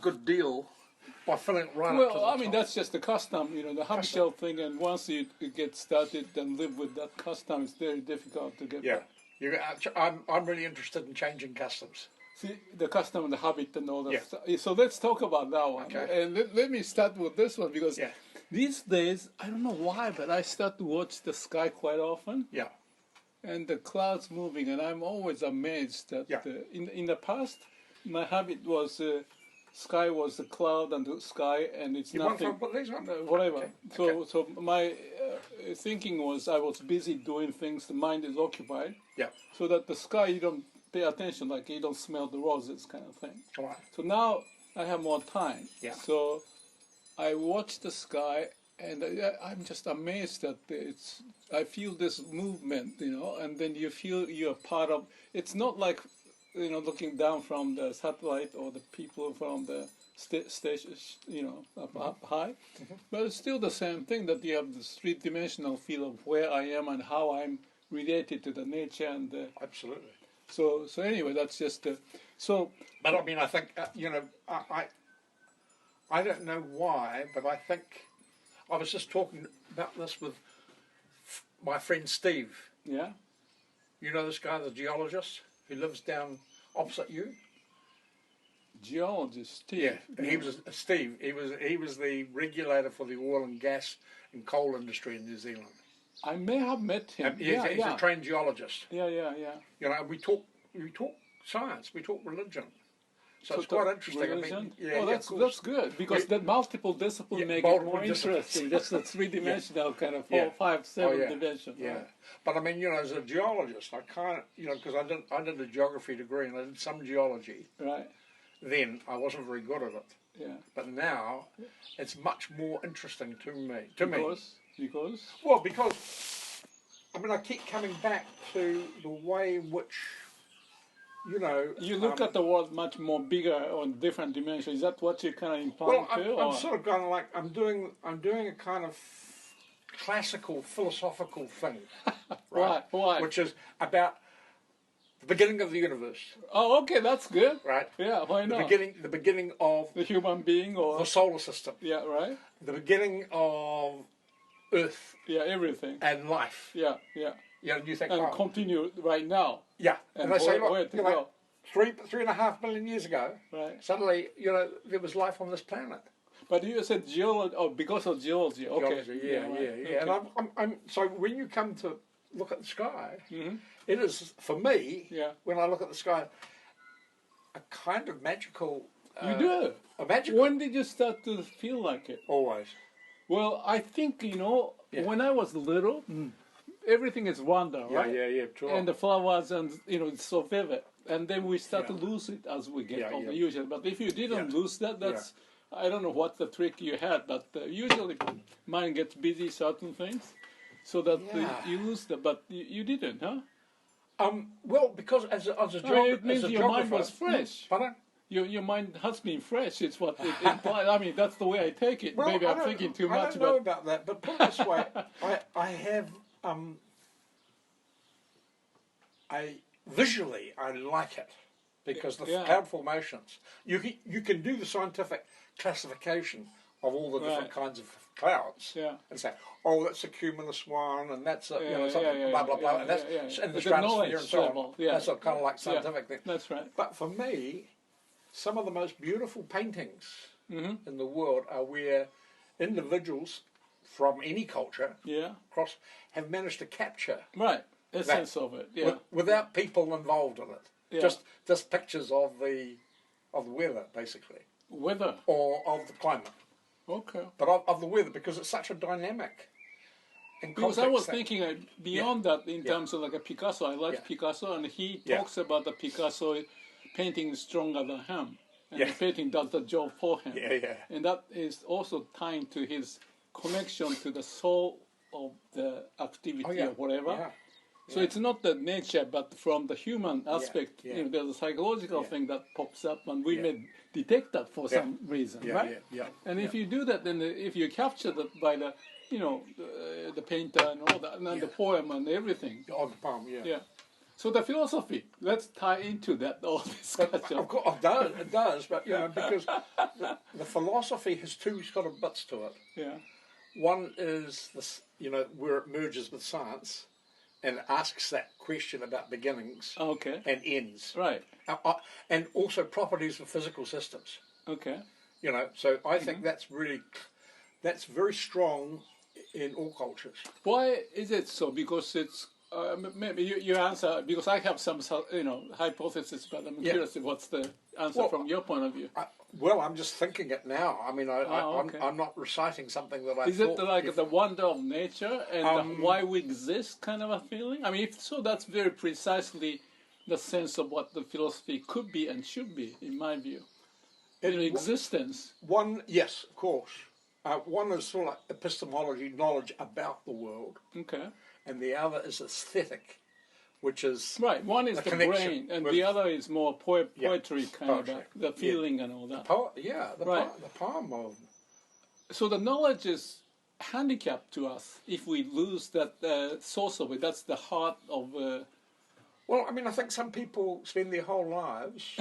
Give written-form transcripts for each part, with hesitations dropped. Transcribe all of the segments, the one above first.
good deal by filling it right up to the Well, I top. mean, that's just the custom, the habitual thing, and once you get started and live with that custom, it's very difficult to get back. I'm really interested in changing customs. See, the custom and the habit and all that Yeah. stuff. So let's talk about that one. Okay. And let me start with this one, because these days, I don't know why, but I start to watch the sky quite often. Yeah. And the clouds moving, and I'm always amazed that in the past, my habit was sky was the cloud and the sky, and it's nothing. Want to put these on? Whatever. Okay. So my thinking was I was busy doing things. The mind is occupied. Yeah. So that the sky you don't pay attention, like you don't smell the roses, kind of thing. All right. So now I have more time. Yeah. So I watch the sky, and I'm just amazed that I feel this movement, and then you feel you're part of. It's not like, looking down from the satellite or the people from the station, up high, but it's still the same thing, that you have this three-dimensional feel of where I am and how I'm related to the nature and the. Absolutely. So anyway, that's just so. But I mean, I think I don't know why, but I think I was just talking about this with my friend Steve. Yeah. You know this guy, the geologist, who lives down opposite you? Geologist, Steve. Yeah, he was Steve. He was the regulator for the oil and gas and coal industry in New Zealand. I may have met him. He's a trained geologist. Yeah. We talk science, we talk religion. So it's quite interesting. Religion? I mean, that's good, because that multiple discipline make it more interesting. That's the three-dimensional kind of 4, 5, 7 dimension. Yeah, right? But I mean, as a geologist, I can't, because I did a geography degree and I did some geology. Right. Then I wasn't very good at it. Yeah. But now it's much more interesting to me. Because? Well, because I mean, I keep coming back to the way in which. You look at the world much more bigger on different dimensions. Is that what you're kind of implying to? I'm sort of kind of like I'm doing a kind of classical philosophical thing, right? Why? Which is about the beginning of the universe. Oh, okay, that's good. Right. Yeah, why not? The beginning of the human being or the solar system. Yeah, right. The beginning of Earth. Yeah, everything. And life. Yeah. You think, and continue right now. Yeah, and they say, look, 3.5 million years ago, right. Suddenly, there was life on this planet. But you said geology. Oh, because of geology. Okay. Geology, yeah. Okay. And I'm so when you come to look at the sky, it is for me. Yeah. When I look at the sky, a kind of magical. You do. A magical. When did you start to feel like it? Always. Well, I think when I was little. Everything is wonder, right? Yeah, true. And the flowers, and it's so vivid. And then we start to lose it as we get older, usually. But if you didn't lose that, that's I don't know what the trick you had, but usually mind gets busy certain things, so that you lose that. But you didn't, huh? Well, because as a geographer, it means your mind was fresh. Pardon? Your mind has been fresh. It's what it implies. I mean, that's the way I take it. Well, Maybe I'm thinking too much. I don't know about that, but put it this way, I have. Visually, I like it because the cloud formations. You can do the scientific classification of all the different kinds of clouds and say, oh, that's a cumulus one, and that's a blah blah blah, and that's in the stratosphere and so on. That's a kind of like scientific thing. That's right. But for me, some of the most beautiful paintings in the world are where individuals from any culture have managed to capture essence of it, without people involved in it. Just pictures of the weather, basically. Weather? Or of the climate. Okay. But of the weather, because it's such a dynamic and complex Because I was thing. thinking beyond that, in terms of like a Picasso. I like Picasso, and he talks about the Picasso painting is stronger than him. And the painting does the job for him. And that is also tied to his connection to the soul of the activity or whatever. So it's not the nature, but from the human aspect, there's a psychological thing that pops up, and we may detect that for some reason, right? And if you do that, then if you capture that by the, the painter and all that, and then the poem and everything. The poem, So the philosophy, let's tie into that all discussion. Of course, it does, but because the philosophy has two sort of bits to it. Yeah. One is this, where it merges with science, and asks that question about beginnings and ends. Right. And also properties of physical systems. Okay. So I think that's very strong in all cultures. Why is it so? Because it's maybe you answer, because I have some hypothesis, but I'm curious what's the answer from your point of view. I'm just thinking it now. I mean, I'm not reciting something that I Is thought. Is it like the wonder of nature and why we exist kind of a feeling? I mean, if so, that's very precisely the sense of what the philosophy could be and should be, in my view. Existence. One, yes, of course. One is sort of like epistemology, knowledge about the world. Okay. And the other is aesthetic, which is right. One is the brain, and the other is more poetry kind of the feeling and all that. The poem of. So the knowledge is handicapped to us if we lose that source of it. That's the heart of. Well, I mean, I think some people spend their whole lives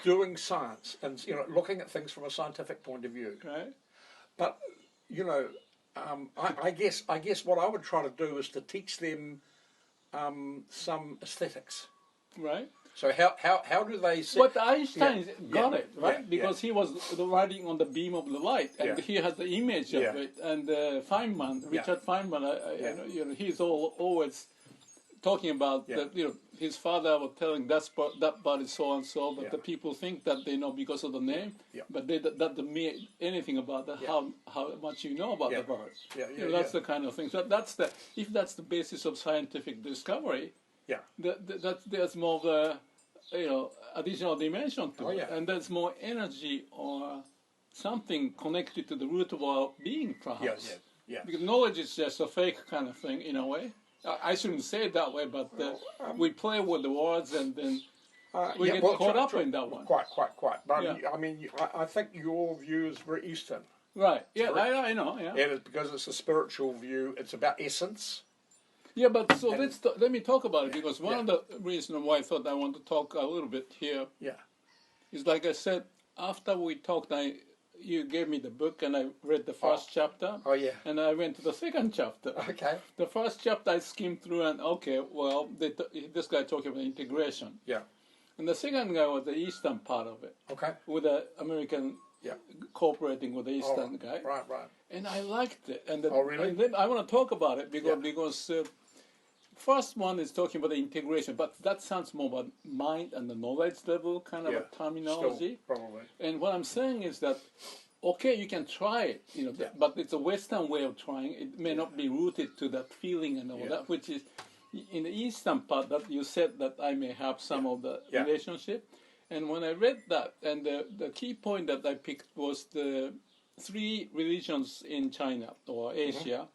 doing science and looking at things from a scientific point of view. Right. But I guess what I would try to do is to teach them some aesthetics. Right. So how do they see? But Einstein got it, right? Because he was riding on the beam of the light, and he has the image of it. And Feynman, Richard Feynman, he's always talking about his father was telling that part is so and so, but the people think that they know because of the name, but that doesn't mean anything about how much you know about the bird. That's the kind of thing. So if that's the basis of scientific discovery, there's more of the additional dimension to it, and there's more energy or something connected to the root of our being, perhaps. Because knowledge is just a fake kind of thing in a way. I shouldn't say it that way, but we play with the words and then we get caught up in that one. Quite. But I mean, I think your view is very Eastern. Right. Yeah, I know. Yeah. And it's because it's a spiritual view. It's about essence. Yeah, but so let me talk about it, because one of the reasons why I thought I want to talk a little bit here is, like I said, after we talked, you gave me the book and I read the first chapter. Oh, yeah. And I went to the second chapter. Okay. The first chapter I skimmed through and, this guy talking about integration. Yeah. And the second guy was the Eastern part of it. Okay. With the American cooperating with the Eastern guy. Right. And I liked it. And really? And then I want to talk about it because first one is talking about the integration, but that sounds more about mind and the knowledge level kind of a terminology. Still, probably. And what I'm saying is that, okay, you can try it, but it's a Western way of trying. It may not be rooted to that feeling and all that, which is in the Eastern part that you said that I may have some of the relationship. And when I read that, and the key point that I picked was the 3 religions in China or Asia,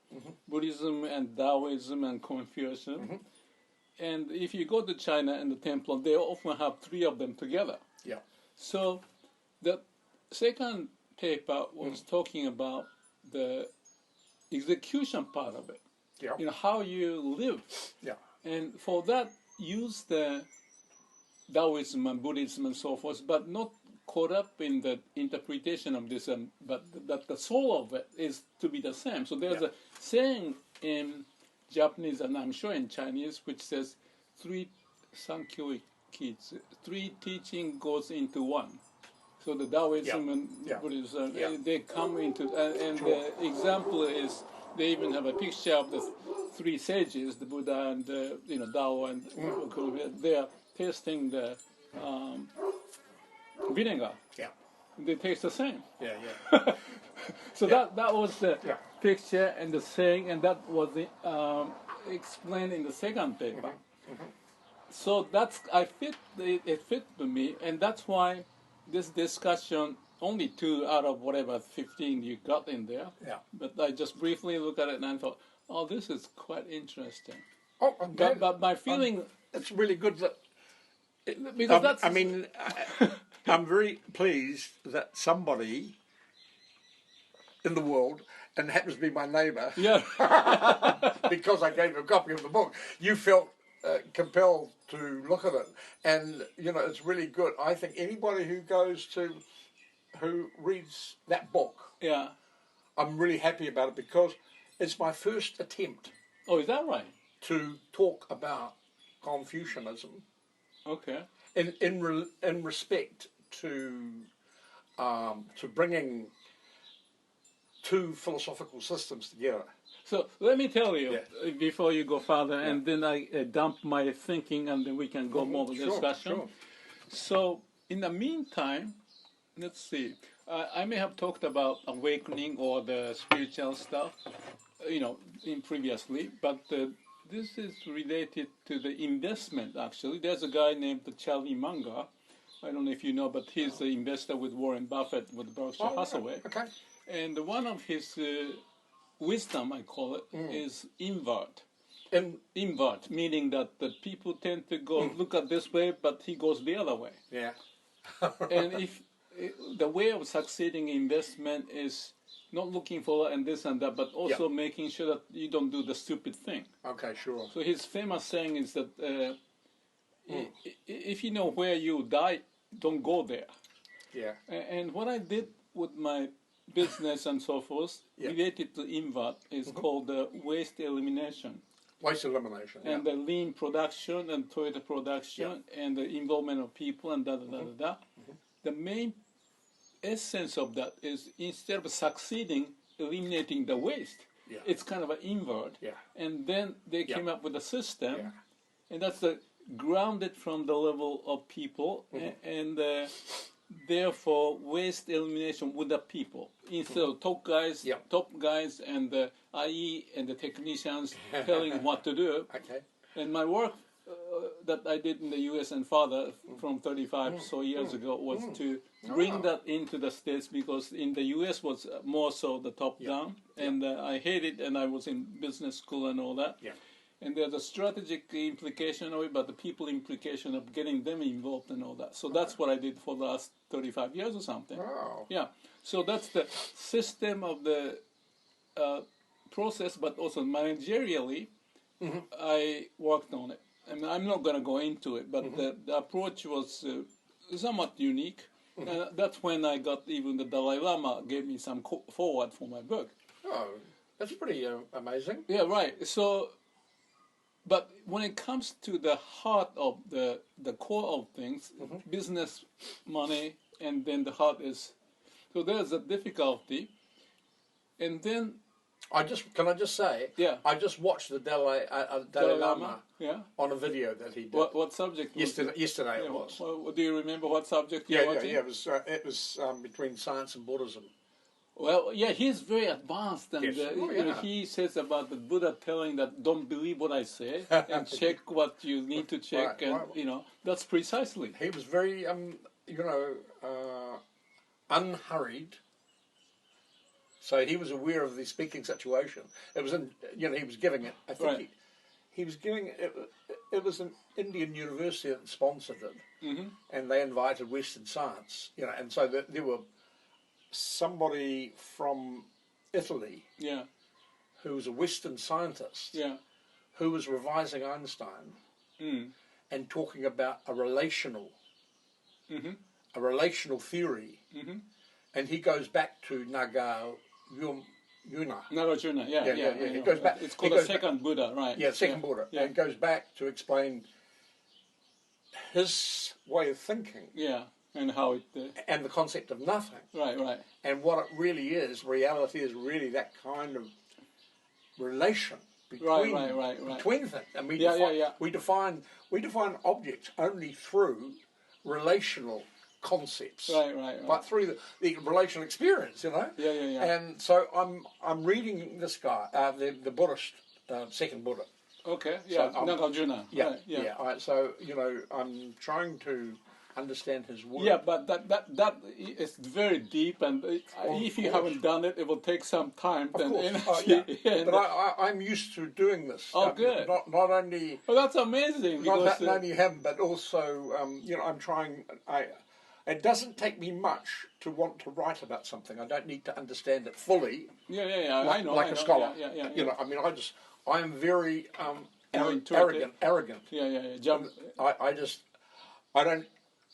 Buddhism and Taoism and Confucianism. And if you go to China and the temple, they often have 3 of them together. Yeah. So the second paper was talking about the execution part of it. Yeah. How you live. Yeah. And for that, use the Taoism and Buddhism and so forth, but not caught up in the interpretation of this, but that the soul of it is to be the same. So there's a saying in Japanese, and I'm sure in Chinese, which says 3 teaching goes into one. So the Taoism and Buddhism, they come into, and the example is, they even have a picture of the 3 sages, the Buddha and the Tao, and they are tasting the vinegar. Yeah. They taste the same. Yeah. So that was the picture and the saying, and that was explained in the second paper. So it fit to me, and that's why this discussion, only 2 out of whatever 15 you got in there. Yeah. But I just briefly looked at it and I thought, oh, this is quite interesting. Oh, okay. But my feeling, it's really good that. Because that's. I mean, I'm very pleased that somebody in the world, and happens to be my neighbour, because I gave him a copy of the book, you felt compelled to look at it, and it's really good. I think anybody who reads that book, I'm really happy about it because it's my first attempt. Oh, is that right? To talk about Confucianism. Okay. In respect to bringing two philosophical systems together. So let me tell you before you go further, and then I dump my thinking, and then we can go more with discussion. Sure. So in the meantime, let's see. I may have talked about awakening or the spiritual stuff, in previously, but this is related to the investment. Actually, there's a guy named Charlie Munger. I don't know if you know, but he's the investor with Warren Buffett with Berkshire Hathaway. Okay. And one of his wisdom, I call it, is invert. Invert, meaning that the people tend to go look at this way, but he goes the other way. Yeah. And if the way of succeeding investment is not looking for and this and that, but also making sure that you don't do the stupid thing. Okay, sure. So his famous saying is that if you know where you die, don't go there. Yeah. And what I did with my business and so forth related to invert is called waste elimination. Waste elimination. And the lean production and Toyota production and the involvement of people and da-da-da-da-da. The main essence of that is instead of succeeding, eliminating the waste, it's kind of an invert. Yeah. And then they came up with a system, and that's grounded from the level of people, and therefore waste elimination with the people. Instead of top guys and the IE and the technicians telling what to do. Okay. And my work that I did in the U.S. and further from 35 so years ago was to bring that into the States, because in the U.S. was more so the top down, and I hated, and I was in business school and all that. Yeah. And there's a strategic implication of it, but the people implication of getting them involved and all that. So that's what I did for the last 35 years or something. Wow. Yeah. So that's the system of the process, but also managerially, I worked on it. I mean, I'm not going to go into it, but the approach was somewhat unique. And that's when I got even the Dalai Lama gave me some forward for my book. Oh, that's pretty amazing. Yeah, right. So, but when it comes to the heart of the core of things, business, money, and then the heart is, so there's a difficulty. And then can I just say? Yeah. I just watched the Dalai Lama on a video that he did. What subject? Yesterday it was. Well, do you remember what subject you were watching? Yeah. It was between science and Buddhism. Well, yeah, he's very advanced, and he says about the Buddha telling that don't believe what I say and check what you need to check, that's precisely. He was very, unhurried. So he was aware of the speaking situation. It was he was giving it. I think he was giving it. It was an Indian university that sponsored it, and they invited Western science. And so there were somebody from Italy, who was a Western scientist, who was revising Einstein and talking about a relational theory, and he goes back to Nagarjuna. Nagarjuna, yeah. He goes back. It's called the second Buddha, right? Yeah, second Buddha, and goes back to explain his way of thinking. Yeah. And how it... and the concept of nothing. Right. And what it really is, reality is really that kind of relation between things. And we define objects only through relational concepts. Right. But through the relational experience, Yeah. And so I'm reading this guy, the Buddhist, second Buddha. Okay, yeah, so, Nagarjuna. Yeah. So, I'm trying to understand his work. Yeah, but that is very deep, and if you haven't done it, it will take some time. Of course. But I'm used to doing this. Oh, good. Not only. Well, that's amazing. Not only him, but also, I'm trying. It doesn't take me much to want to write about something. I don't need to understand it fully. Yeah. I know. Like a scholar. Yeah. I am very arrogant. Jump. I don't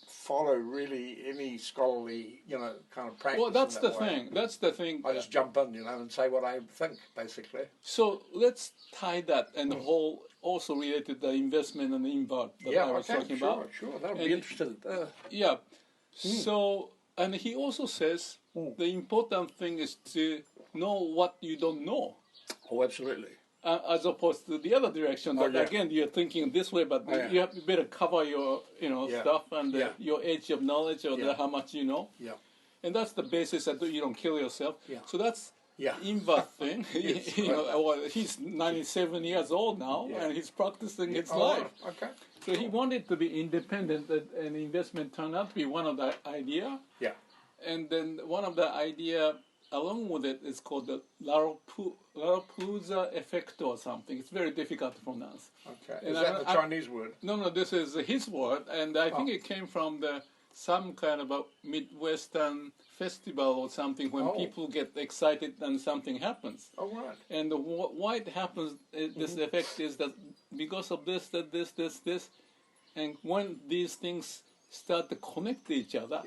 follow really any scholarly, kind of practice. Well, that's the way. thing. That's the thing. I just jump in, and say what I think, basically. So let's tie that and the whole also related to the investment and the invert that I was talking about. Sure, that'll be interesting. Yeah. So, and he also says the important thing is to know what you don't know. Oh, absolutely. As opposed to the other direction, that again you're thinking this way, but you have to better cover your stuff and your edge of knowledge or how much you know. Yeah. And that's the basis that you don't kill yourself. Yeah. So that's invert thing. He's 97 years old now, and he's practicing his life. Okay. So he wanted to be independent, and investment turned out to be one of the idea. Yeah. And then one of the idea along with it is called the Laropouza effect or something. It's very difficult to pronounce. Okay. Is that the Chinese word? No, this is his word, and I think it came from some kind of a Midwestern festival or something when people get excited and something happens. Oh, right. And why it happens, this effect is that because of this, and when these things start to connect to each other,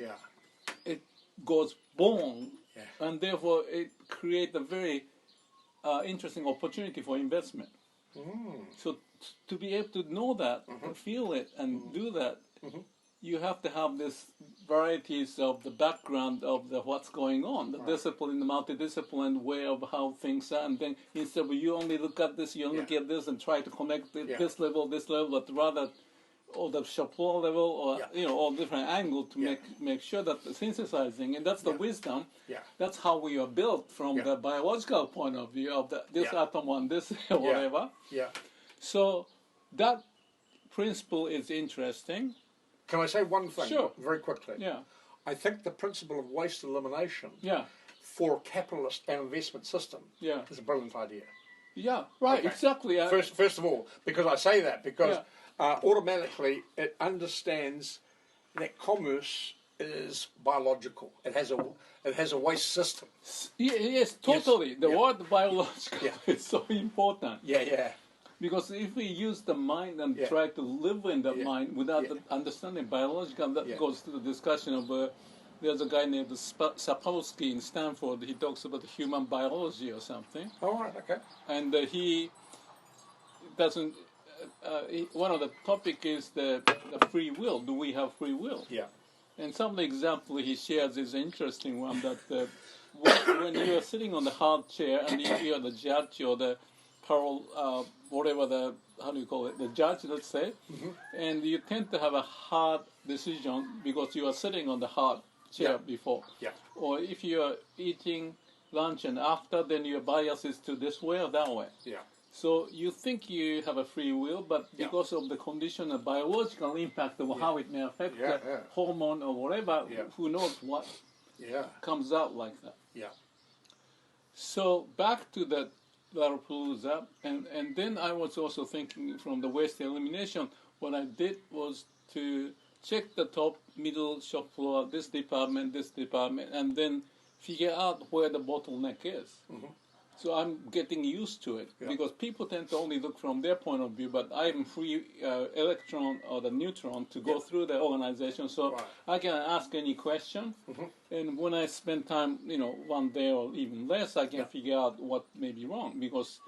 it goes boom, and therefore it creates a very interesting opportunity for investment. So to be able to know that, feel it, and do that, you have to have this varieties of the background of what's going on, the discipline, the multidisciplined way of how things are, and then instead of you only look at this, you only get this and try to connect this level, but rather or the shop floor level or all different angles to make sure that the synthesizing, and that's the wisdom. That's how we are built from the biological point of view of this atom on this whatever. So that principle is interesting. Can I say one thing very quickly? Yeah. I think the principle of waste elimination for a capitalist and investment system is a brilliant idea. Yeah, right, exactly. First of all, because I say that, because automatically it understands that commerce is biological. It has a waste system. Yes, totally. The word biological is so important. Because if we use the mind and try to live in the mind without understanding biological, that goes to the discussion of, there's a guy named Sapolsky in Stanford, he talks about human biology or something. Oh, right, okay. And he doesn't, one of the topic is the free will. Do we have free will? Yeah. And some of the example he shares is an interesting one, that when you are sitting on the hard chair and you are the judge or the whatever the judge, let's say, and you tend to have a hard decision because you are sitting on the hard chair before. Or if you are eating lunch and after, then your bias is to this way or that way. So you think you have a free will, but because of the condition of biological impact of how it may affect the hormone or whatever, who knows what comes out like that. So back to the Laropouza, and then I was also thinking from the waste elimination, what I did was to check the top, middle, shop floor, this department, and then figure out where the bottleneck is. So I'm getting used to it, because people tend to only look from their point of view, but I'm free electron or the neutron to go through the organization, so I can ask any question, and when I spend time, one day or even less, I can figure out what may be wrong, because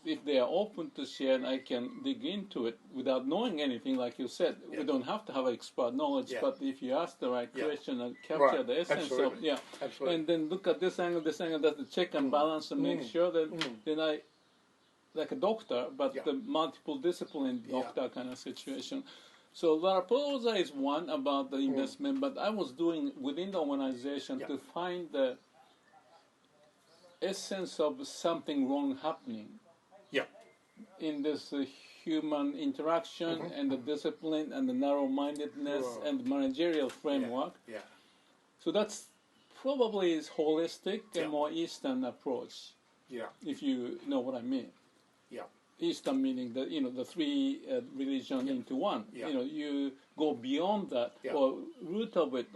if they are open to share, I can dig into it without knowing anything, like you said. We don't have to have expert knowledge, but if you ask the right question and capture the essence of and then look at this angle, that's the check and balance and make sure that then I, like a doctor, but the multiple discipline doctor kind of situation. So Laropouza is one about the investment, but I was doing within the organization to find the essence of something wrong happening. In this human interaction and the discipline and the narrow-mindedness and the managerial framework. So that's probably is holistic and more Eastern approach. If you know what I mean. Eastern meaning that the three religion into one. You go beyond that or root of it.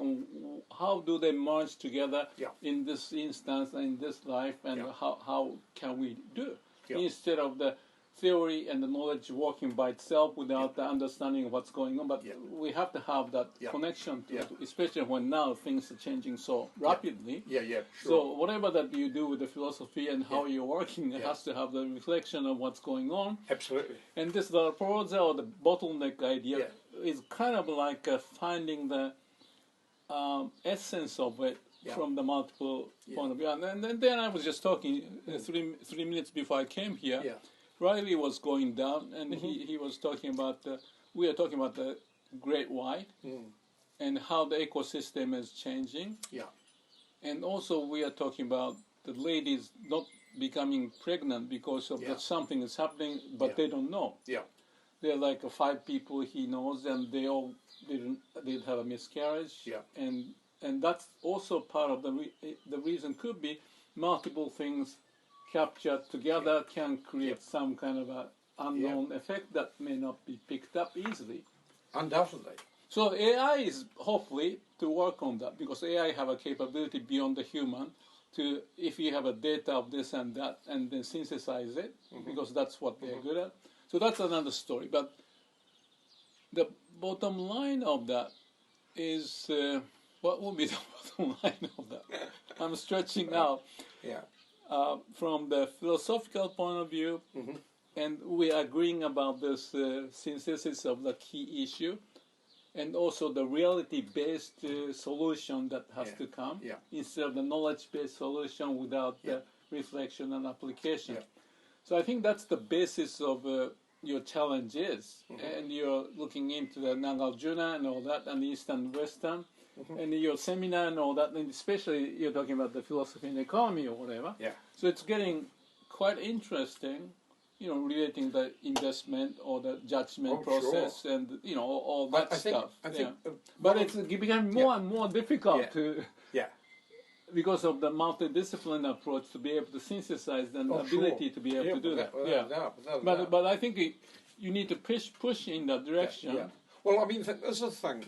How do they merge together in this instance and in this life, and how can we do instead of the theory and the knowledge working by itself without the understanding of what's going on. But we have to have that connection, to it, especially when now things are changing so rapidly. Sure. So whatever that you do with the philosophy and how you're working, it has to have the reflection of what's going on. Absolutely. And this the prosa or the bottleneck idea is kind of like finding the essence of it from the multiple point of view. And then I was just talking 3 minutes before I came here. Riley was going down, and he was talking about we are talking about the Great White and how the ecosystem is changing. And also we are talking about the ladies not becoming pregnant because of that something is happening, but they don't know. There are like 5 people he knows, and they all did have a miscarriage. And that's also part of the reason could be multiple things captured together can create some kind of a unknown effect that may not be picked up easily. Undoubtedly. So AI is hopefully to work on that, because AI have a capability beyond the human to, if you have a data of this and that, and then synthesize it, because that's what they're good at. So that's another story. But the bottom line of that is, what will be the bottom line of that? I'm stretching now. From the philosophical point of view, and we're agreeing about this synthesis of the key issue, and also the reality-based solution that has to come, instead of the knowledge-based solution without the reflection and application. So I think that's the basis of your challenge is, and you're looking into the Nagarjuna and all that, and East and Western, and your seminar and all that, and especially you're talking about the philosophy and economy or whatever. So it's getting quite interesting, relating the investment or the judgment process and, all that stuff. I think, but it's becoming more and more difficult to, because of the multidisciplinary approach, to be able to synthesize and the ability to be able to do that. But I think you need to push in that direction. Well, I mean, this is the thing.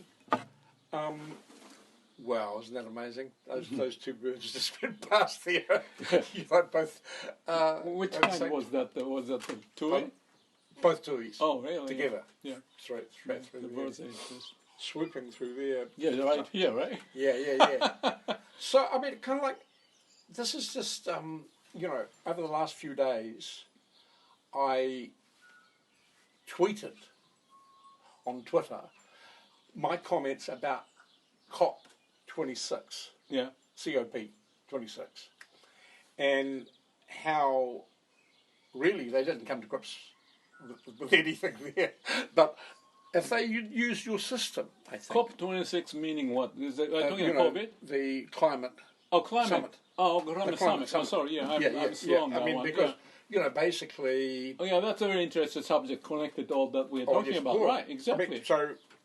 Wow, isn't that amazing? Those 2 birds just went past there. You like both. Which kind was that? Was that the tui? Both tuis. Oh, really? Together. Straight through the birds swooping through there. Yeah, right here, right? So, I mean, kind of like, this is just, over the last few days, I tweeted on Twitter my comments about COP26, COP26, and how really they didn't come to grips with anything there. But if they used your system, I think. COP26 meaning what? Is it talking about COVID? The climate. Climate summit. Climate summit. Oh, sorry, I'm slow on that one. Because, basically... Oh, yeah, that's a very interesting subject connected to all that we're talking about. Right, exactly.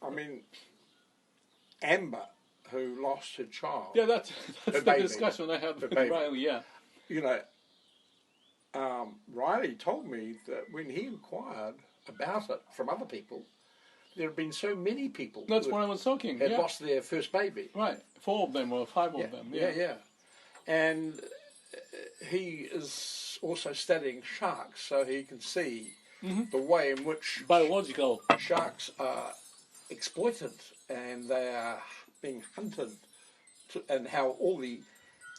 I mean, Amber, who lost her child... Yeah, that's the baby, discussion I had with Riley, Riley told me that when he inquired about it from other people, there have been so many people... That's what I was talking, had lost their first baby. Right, 4 of them or 5 of them. And he is also studying sharks, so he can see the way in which... biological sharks are exploited and they are being hunted, and how all the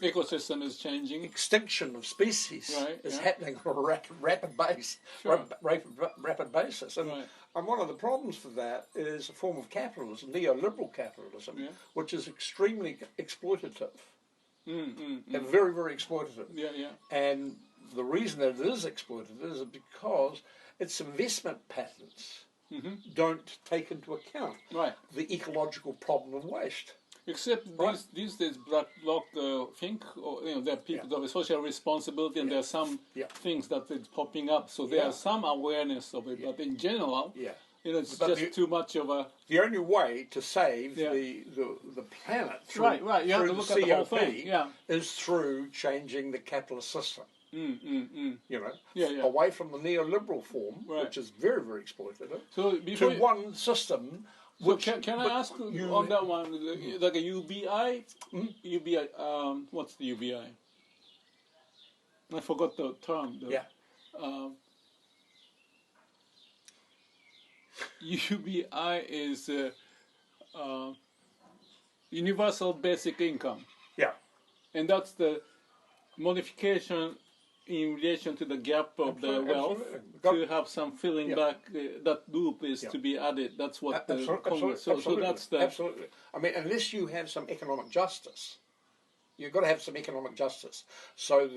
ecosystem is changing. Extinction of species is happening on a rapid basis. And one of the problems for that is a form of capitalism, neoliberal capitalism, which is extremely exploitative. And very, very exploitative. And the reason that it is exploitative is because its investment patterns don't take into account the ecological problem of waste. Except these days, Black think, there are people that have a social responsibility, and there are some things that is popping up. So there is some awareness of it, but in general, it's just too much of a... The only way to save the planet through, you have to look at the whole thing. is through changing the capitalist system. Away from the neoliberal form, which is very, very exploitative, to one system. Can I ask on that one, like a UBI? UBI, what's the UBI? I forgot the term. UBI is universal basic income. Yeah. And that's the modification in relation to the gap of the wealth to have some filling back. That loop is to be added. That's what the Congress. So that's the absolutely. I mean, unless you have some economic justice, you've got to have some economic justice. So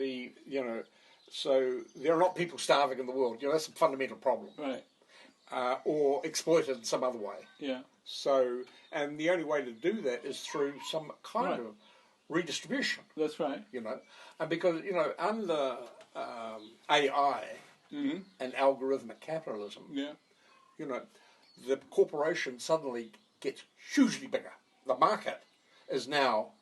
so there are not people starving in the world. That's a fundamental problem. Right. Or exploited in some other way. Yeah. So, and the only way to do that is through some kind of redistribution. That's right. And because under AI and algorithmic capitalism, the corporation suddenly gets hugely bigger. The market is now.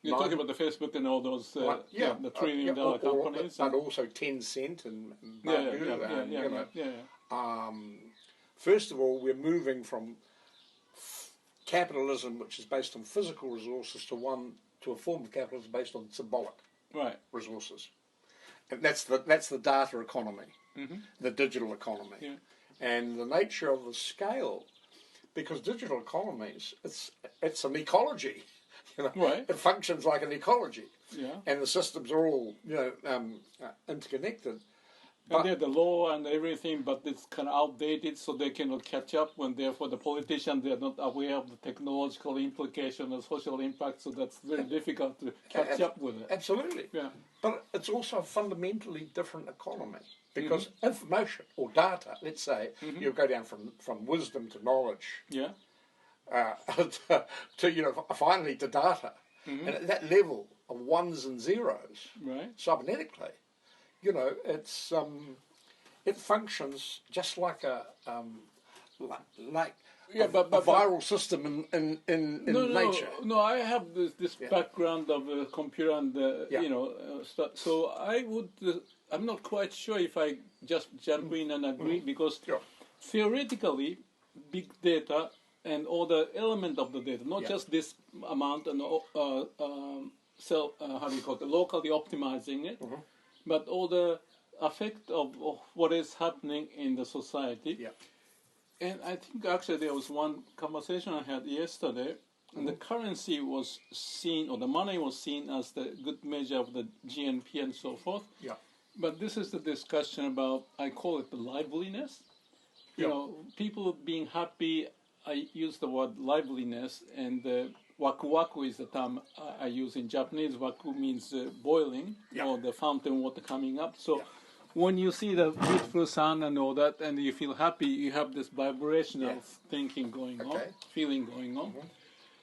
You're talking about the Facebook and all those, the $1 trillion companies, but also Tencent and first of all, we're moving from capitalism, which is based on physical resources, to a form of capitalism based on symbolic resources, and that's the data economy, the digital economy, and the nature of the scale, because digital economies, it's an ecology. It functions like an ecology, and the systems are all interconnected. And they have the law and everything, but it's kind of outdated, so they cannot catch up. When therefore the politicians, they are not aware of the technological implication and social impact, so that's very difficult to catch up with it. Absolutely. Yeah. But it's also a fundamentally different economy, because information or data, let's say, you go down from wisdom to knowledge. Yeah. To finally to data, and at that level of ones and zeros, cybernetically, it functions just like a viral system in nature. No, I have this background of computer and so I'm not quite sure if I just jump in and agree, because theoretically, big data and all the element of the data, not just this amount and locally optimizing it, but all the effect of what is happening in the society. Yeah. And I think actually there was one conversation I had yesterday, and the currency was seen, or the money was seen as the good measure of the GNP and so forth. Yeah. But this is the discussion about, I call it the liveliness. People being happy. I use the word liveliness, and waku waku is the term I use in Japanese. Waku means boiling, or the fountain water coming up. So when you see the beautiful sun and all that, and you feel happy, you have this vibrational thinking going on, feeling going on.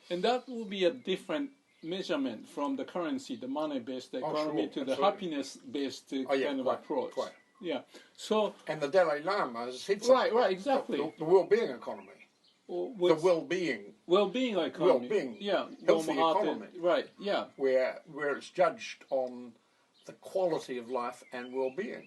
And that will be a different measurement from the currency, the money-based economy, to the happiness-based kind of approach. Quite. Yeah. So. And the Dalai Lama has said something. Right, exactly. The well-being economy. The well-being economy, healthy economy, right? Yeah, where it's judged on the quality of life and well-being,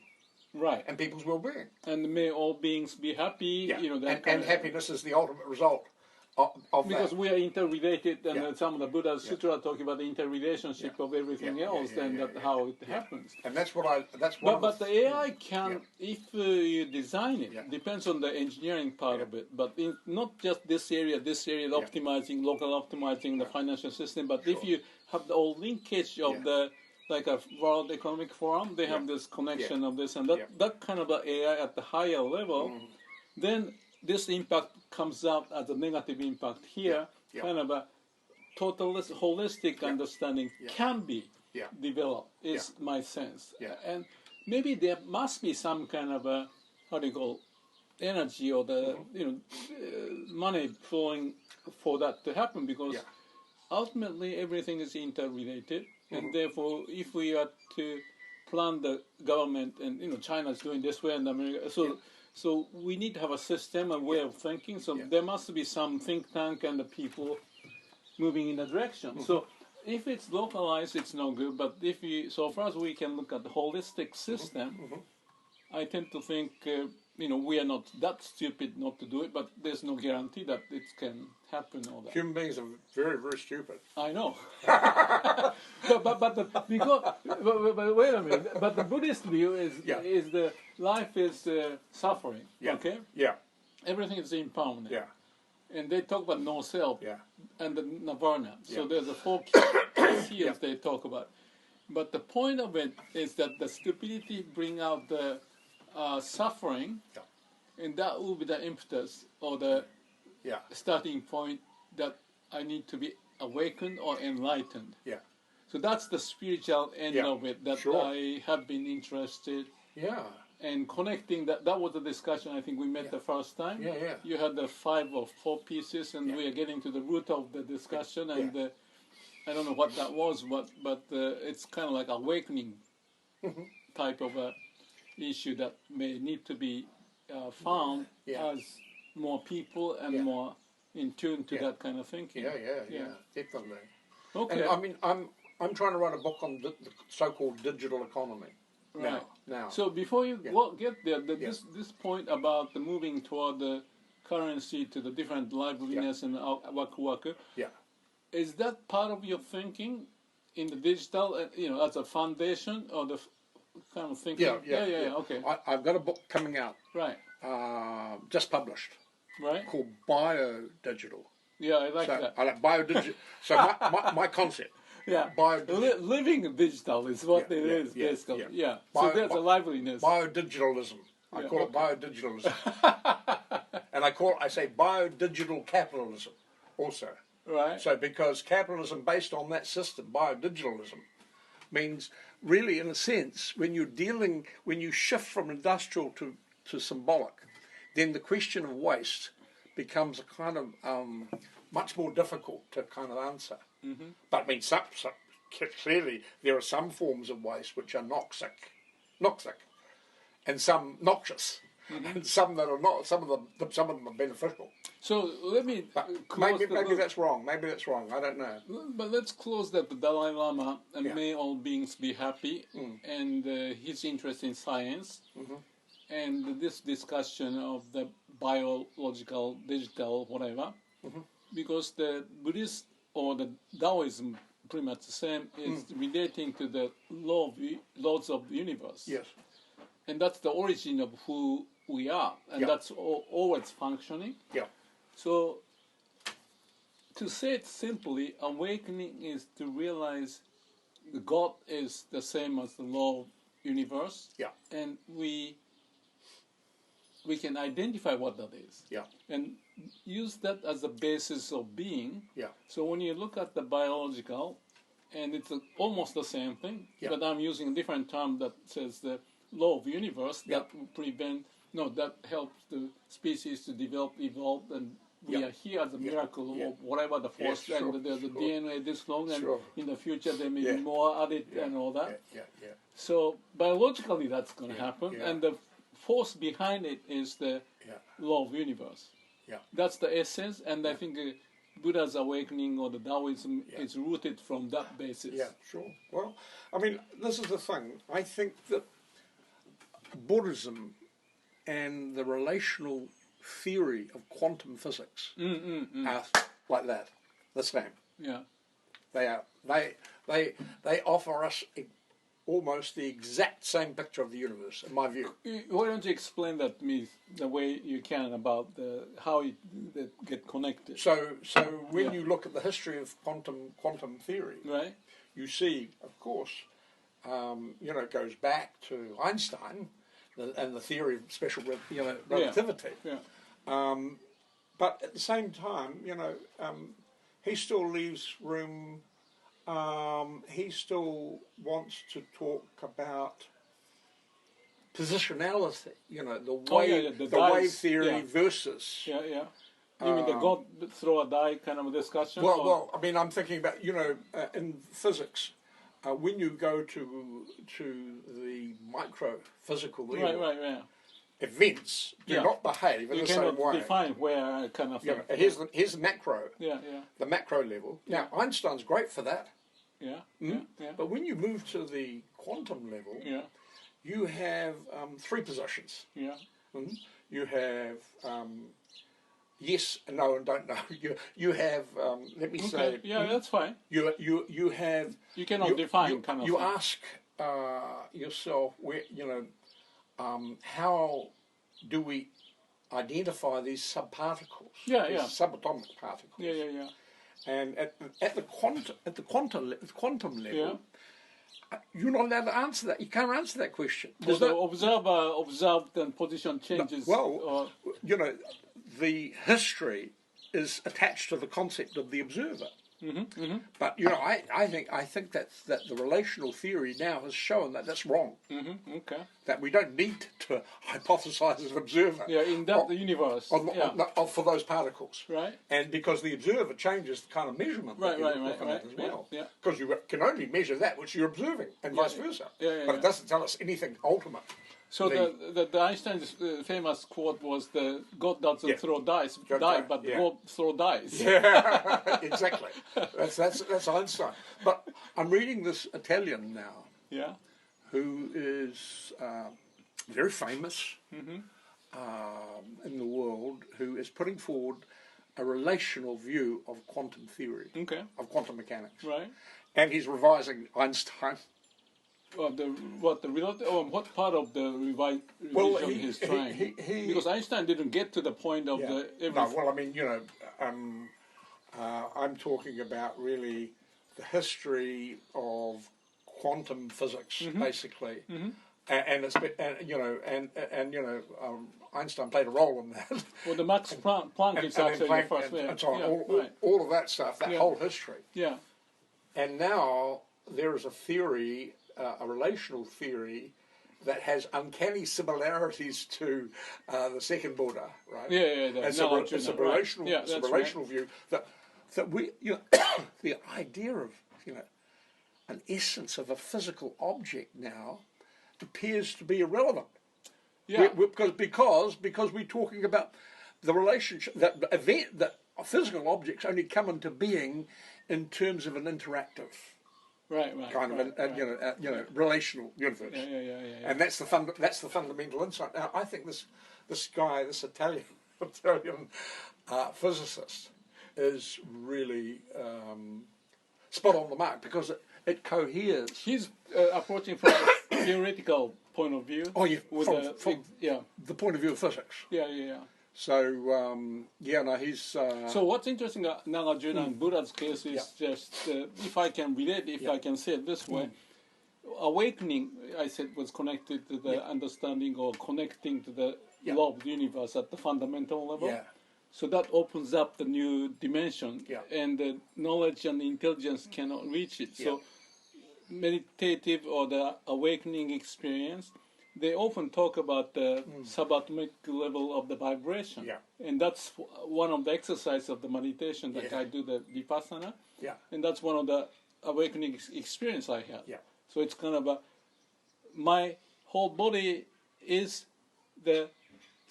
right? And people's well-being, and may all beings be happy. And happiness is the ultimate result of because that. we are interrelated, and some of the Buddha's Sutra talk about the interrelationship of everything else, and how it happens. And that's what But the AI can, if you design it, depends on the engineering part of it. But not just this area, optimizing, local optimizing the financial system. But if you have the whole linkage of the, like a World Economic Forum, they have this connection of this and that kind of AI at the higher level, then this impact comes out as a negative impact here. Kind of a totalist, holistic understanding can be developed, is my sense. And maybe there must be some kind of a, energy or the money flowing for that to happen, because ultimately everything is interrelated, and therefore if we are to plan the government, and China is doing this way and America, so we need to have a system, a way of thinking. So there must be some think tank and the people moving in that direction. So if it's localized, it's no good. But so far as we can look at the holistic system, I tend to think, we are not that stupid not to do it, but there's no guarantee that it can happen. All that. Human beings are very, very stupid. I know. but wait a minute. But the Buddhist view is the life is suffering. Yeah. Okay. Yeah. everything is impermanent. Yeah. And they talk about no self and the nirvana. So there's the four key they talk about. But the point of it is that the stupidity bring out the suffering, and that will be the impetus or the starting point that I need to be awakened or enlightened. Yeah. So that's the spiritual end of it that I have been interested. Yeah. And connecting that was the discussion I think we met the first time. Yeah, yeah. You had the 5 or 4 pieces, and we are getting to the root of the discussion, and I don't know what that was, but it's kind of like awakening type of a issue that may need to be found as more people and more in tune to that kind of thinking. Yeah, definitely. Okay. And I mean, I'm trying to write a book on the so-called digital economy. Right. Now. So before you get there, this point about the moving toward the currency to the different liveliness and waku-waku, is that part of your thinking in the digital, as a foundation or the kind of thinking? Yeah. Okay. I've got a book coming out. Right. Just published. Right. Called Biodigital. Yeah, I like that. I like biodigital. So my concept. Yeah, living digital is what it is, basically. Yeah, so there's a liveliness. Biodigitalism. I call it biodigitalism. And I say biodigital capitalism also. Right. So because capitalism based on that system, biodigitalism, means really, in a sense, when you shift from industrial to symbolic, then the question of waste becomes a kind of much more difficult to kind of answer. Mm-hmm. But I mean, clearly there are some forms of waste which are noxic, and some noxious, and some that are not. Some of them are beneficial. So let me. Maybe that's wrong. Maybe that's wrong. I don't know. But let's close that. The Dalai Lama and may all beings be happy, and his interest in science, and this discussion of the biological, digital, whatever, because the Buddhist or the Taoism, pretty much the same, is relating to the laws of the universe. Yes. And that's the origin of who we are, and that's always functioning. Yeah. So, to say it simply, awakening is to realize God is the same as the law of universe, and we can identify what that is. Yeah. And use that as a basis of being. Yeah. So when you look at the biological, and it's almost the same thing, but I'm using a different term that says the law of universe that that helps the species to develop, evolve, and we are here as a miracle of whatever the force, and there's a DNA this long, and in the future there may be more added and all that. So biologically that's going to happen, and the force behind it is the law of universe. Yeah. That's the essence, and I think Buddha's awakening or the Taoism is rooted from that basis. Yeah, sure. Well, I mean, this is the thing. I think that Buddhism and the relational theory of quantum physics are like that, the same. Yeah. They are. They offer us almost the exact same picture of the universe, in my view. Why don't you explain that to me the way you can about how they get connected? So when you look at the history of quantum theory, right, you see, of course, it goes back to Einstein and the theory of special relativity. Yeah. But at the same time, he still leaves room. He still wants to talk about positionality, the wave theory versus... Yeah. You mean the God throw a die kind of a discussion? Well, I mean, I'm thinking about, in physics, when you go to the micro-physical level, right. Events do not behave in the same way. You cannot define where kind of thing. Here's the macro, the macro level. Now, Einstein's great for that. Yeah. But when you move to the quantum level, you have 3 positions. Yeah. You have yes, no, and don't know. You have let me say. Yeah, that's fine. You have. You cannot define kind of. You ask yourself where how do we identify these subparticles, subatomic particles. And at the quantum level, you're not allowed to answer that. You can't answer that question. Well, the observer observed and position changes. The history is attached to the concept of the observer. But I think that the relational theory now has shown that that's wrong. That we don't need to hypothesize an observer. In the universe. For those particles. Right. And because the observer changes the kind of measurement that you're looking at as well. Because you can only measure that which you're observing, and vice versa. But it doesn't tell us anything ultimate. So the Einstein's famous quote was the God doesn't throw dice, but God throw dice. Yeah, exactly. That's Einstein. But I'm reading this Italian now, who is very famous in the world, who is putting forward a relational view of quantum theory, of quantum mechanics. Right. And he's revising Einstein. What part of the revision he's trying? Because Einstein didn't get to the point of the... No, well, I mean, I'm talking about really the history of quantum physics, basically. And Einstein played a role in that. Well, the Max Planck is actually the first man. And so on, all of that stuff, that whole history. Yeah. And now there is a theory, a relational theory, that has uncanny similarities to the second Buddha, right? It's a relational view that we, the idea of an essence of a physical object now appears to be irrelevant. Because we're talking about the relationship, that physical objects only come into being in terms of an interactive relational universe. And that's the fundamental insight. Now, I think this guy, this Italian physicist, is really spot on the mark, because it coheres. He's approaching from a theoretical point of view. From the point of view of physics. So, he's... So what's interesting about Nagarjuna and Buddha's case is just, if I can relate, I can say it this way, awakening, I said, was connected to the understanding or connecting to the law of the universe at the fundamental level. So that opens up the new dimension, and the knowledge and intelligence cannot reach it. So meditative or the awakening experience, they often talk about the subatomic level of the vibration. And that's one of the exercises of the meditation that I do, the vipassana. And that's one of the awakening experience I had. So it's kind of my whole body is the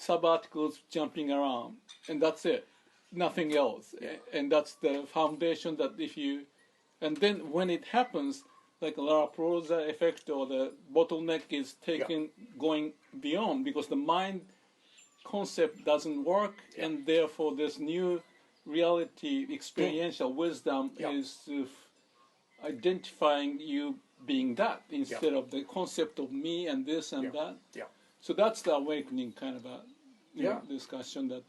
subarticles jumping around, and that's it, nothing else. And that's the foundation that and then when it happens, like a La Prosa effect or the bottleneck is going beyond, because the mind concept doesn't work, and therefore this new reality, experiential wisdom is identifying you being that instead of the concept of me and this and that. So that's the awakening kind of discussion that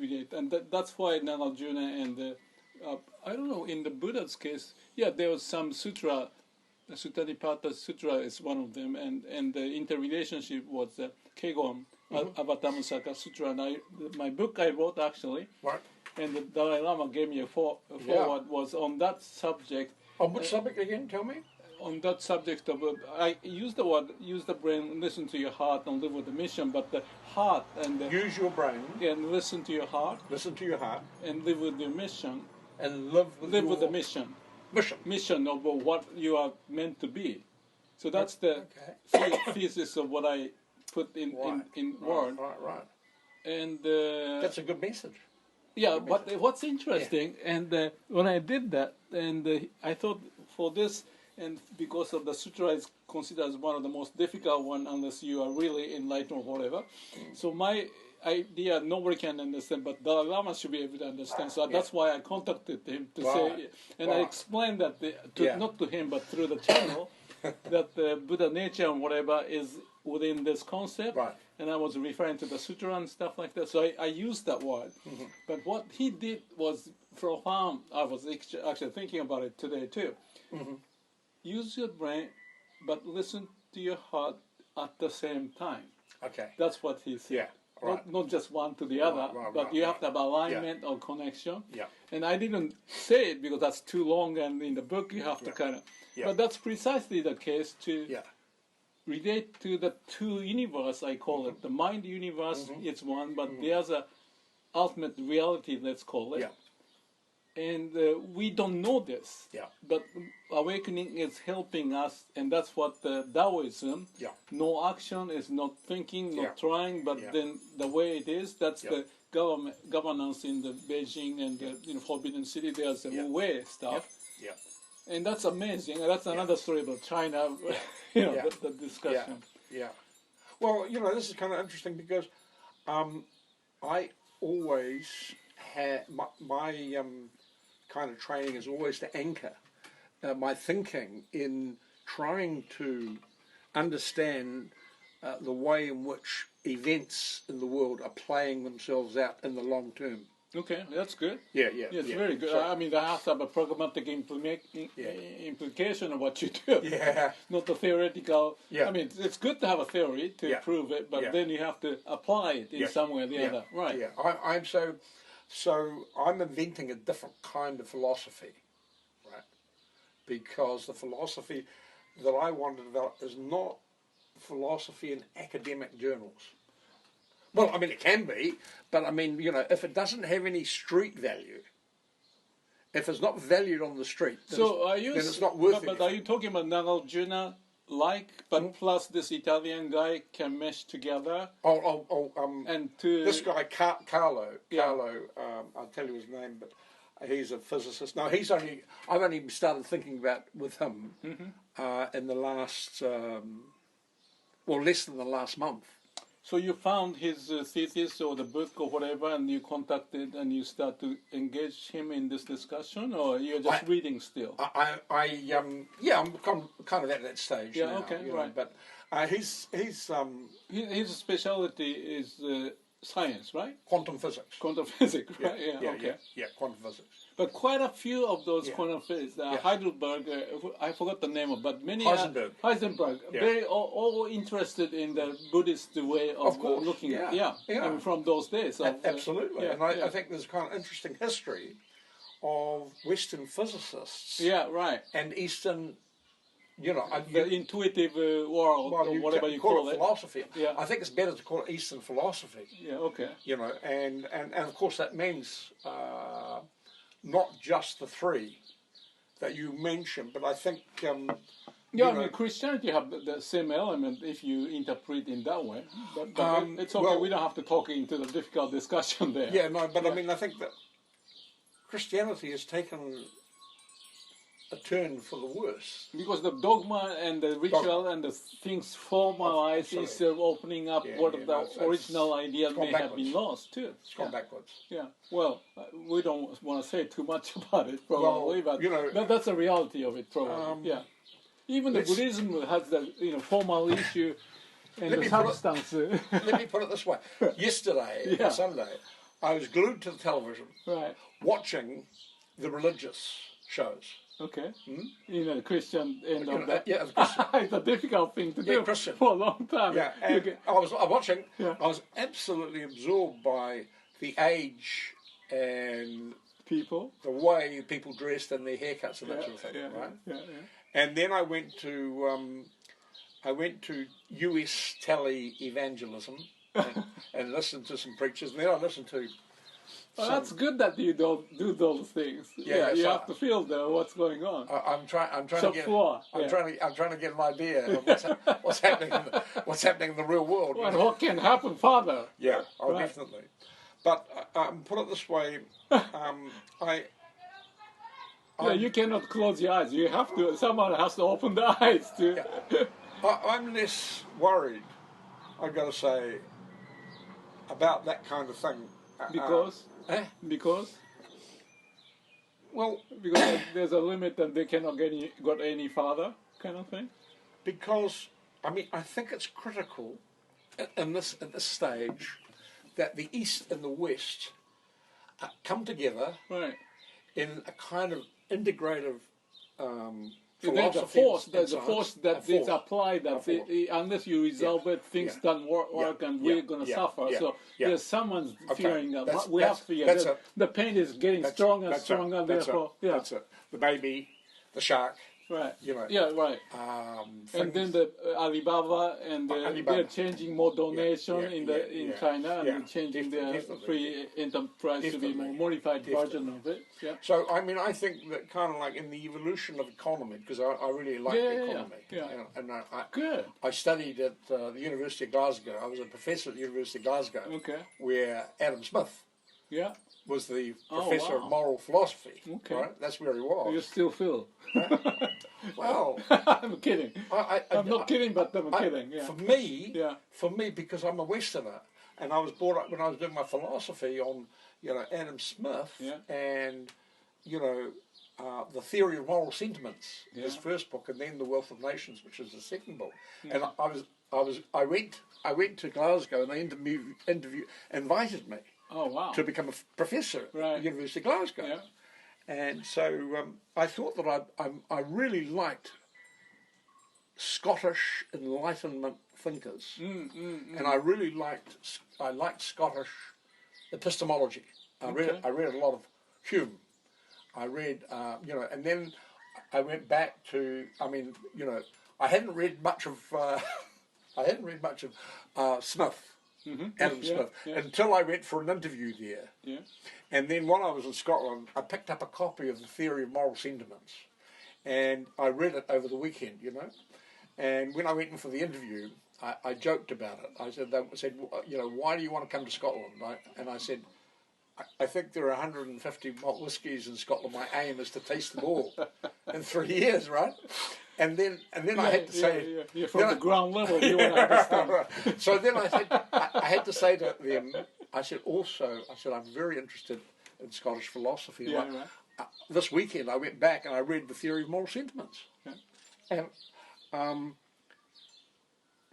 relate, and that's why Nagarjuna and I don't know, in the Buddha's case, there was some sutra. The Suttanipata Sutra is one of them, and the interrelationship was the Kegon Avatamsaka Sutra. And my book I wrote actually, and the Dalai Lama gave me a forward was on that subject. On which subject again? Tell me. On that subject of I use the brain, listen to your heart, and live with the mission. But the heart and use your brain and listen to your heart. Listen to your heart and live with your mission. And live with the mission. Mission of what you are meant to be. So that's the thesis of what I put in word. Right. And that's a good message. But what's interesting, and when I did that, and I thought for this, and because of the sutra is considered as one of the most difficult one unless you are really enlightened or whatever. So my idea, nobody can understand, but Dalai Lama should be able to understand. So that's why I contacted him to say, and I explained that not to him, but through the channel, that the Buddha nature and whatever is within this concept. Right. And I was referring to the sutra and stuff like that. So I used that word. Mm-hmm. But what he did was profound. I was actually thinking about it today too. Mm-hmm. Use your brain, but listen to your heart at the same time. Okay. That's what he said. Yeah. Right. Not just one to the other, but you have to have alignment or connection. Yeah. And I didn't say it because that's too long, and in the book you have to kind of... But that's precisely the case to relate to the two universe, I call it. The mind universe is one, but there's a ultimate reality, let's call it. Yeah. And we don't know this, but awakening is helping us, and that's what Taoism, no action is not thinking, not trying, but then the way it is, that's the governance in the Beijing and the Forbidden City, there's a way stuff. Yeah. And that's amazing, and that's another story about China, the discussion. Yeah. Well, this is kind of interesting because I always had my kind of training is always to anchor my thinking in trying to understand the way in which events in the world are playing themselves out in the long term. Okay, that's good. Yeah, it's very good. So, I mean, that has to have a pragmatic implication of what you do. Yeah. Not the theoretical. Yeah. I mean, it's good to have a theory to prove it, but then you have to apply it in some way or the other. Right. Yeah. So I'm inventing a different kind of philosophy, right? Because the philosophy that I want to develop is not philosophy in academic journals. Well, I mean, it can be, but I mean, if it doesn't have any street value, if it's not valued on the street, then it's not worth it. But are you talking about Nagarjuna? But plus this Italian guy can mesh together. This guy Carlo. I'll tell you his name, but he's a physicist. No, I've only started thinking about with him in the last, less than the last month. So you found his thesis or the book or whatever, and you contacted and you start to engage him in this discussion, or you're just reading still? I'm kind of at that stage. Yeah, now, okay, right. But his specialty is science, right? Quantum physics. Quantum physics, right? Yeah, quantum physics. But quite a few of those quantum physics, Heidelberg, I forgot the name of, but many Heisenberg, very all interested in the Buddhist way of looking at I mean, from those days. Absolutely, and I think there's kind of interesting history of Western physicists. Yeah, right. And Eastern. The intuitive world, or whatever you call it. Philosophy. Yeah. I think it's better to call it Eastern philosophy. Yeah, okay. And of course that means not just the three that you mentioned, but I think... I mean, Christianity have the same element if you interpret in that way. But it's okay, we don't have to talk into the difficult discussion there. Yeah, no, but I mean, I think that Christianity has taken a turn for the worse. Because the dogma and the ritual and the things formalized instead of opening up original ideas may have been lost too. It's gone backwards. Yeah. Well, we don't want to say too much about it probably, but that's the reality of it probably. Even the Buddhism has the formal issue and the substance. Let me put it this way. Yesterday, Sunday, I was glued to the television watching the religious shows. Okay. Christian end of that. Yeah, it's a difficult thing to do for a long time. Yeah, and I was watching. Yeah. I was absolutely absorbed by the age and people, the way people dressed and their haircuts and that sort of thing. Right. Yeah. And then I went to US tele evangelism and listened to some preachers. And then I listened to. Well, that's good that you don't do those things. Yeah, you have to feel what's going on. I'm trying to get an idea of what's happening in the real world. Well, and what can happen further? Yeah, definitely. But put it this way, you cannot close your eyes. You have to. Someone has to open the eyes to. Yeah. I'm less worried, I've got to say, about that kind of thing. Because? Because? Well, because there's a limit and they cannot get any farther. kind of thing? Because, I mean, I think it's critical at this stage that the East and the West come together in a kind of integrative philosophy. There's a force that is applied that unless you resolve it, things don't work and we're going to suffer. So there's someone's fearing that we have to figure the pain is getting stronger and stronger. Therefore, that's it. The baby, the shark. Right. You know. Yeah. Right. And then the Alibaba and they're changing more donation in China and changing their free enterprise to be more modified version of it. Yeah. So I mean, I think that kind of like in the evolution of economy, because I really like the economy. Yeah. And Good. I studied at the University of Glasgow. I was a professor at the University of Glasgow. Okay. Where Adam Smith. Yeah. Was the professor of moral philosophy. Okay. Right? That's where he was. You still feel. Well, I'm kidding. I'm not kidding, but I'm kidding. Yeah. For me, because I'm a Westerner, and I was brought up when I was doing my philosophy on, Adam Smith and, the Theory of Moral Sentiments, his first book, and then The Wealth of Nations, which is the second book. And I went to Glasgow, and they invited me. Oh, wow. To become a professor at the University of Glasgow. Yeah. And so I thought that I really liked Scottish Enlightenment thinkers. And I really liked Scottish epistemology. I read a lot of Hume. I read, and then I went back to, I hadn't read much of Smith. Adam Smith, until I went for an interview there. Yeah. And then while I was in Scotland, I picked up a copy of the Theory of Moral Sentiments, and I read it over the weekend, And when I went in for the interview, I joked about it. They said, why do you want to come to Scotland? And I said, I think there are 150 malt whiskies in Scotland. My aim is to taste them all in 3 years, right? And then I had to say... You're from the ground level, you want to understand. So then I had to say to them, I said, I'm very interested in Scottish philosophy. This weekend I went back and I read the Theory of Moral Sentiments. Yeah. And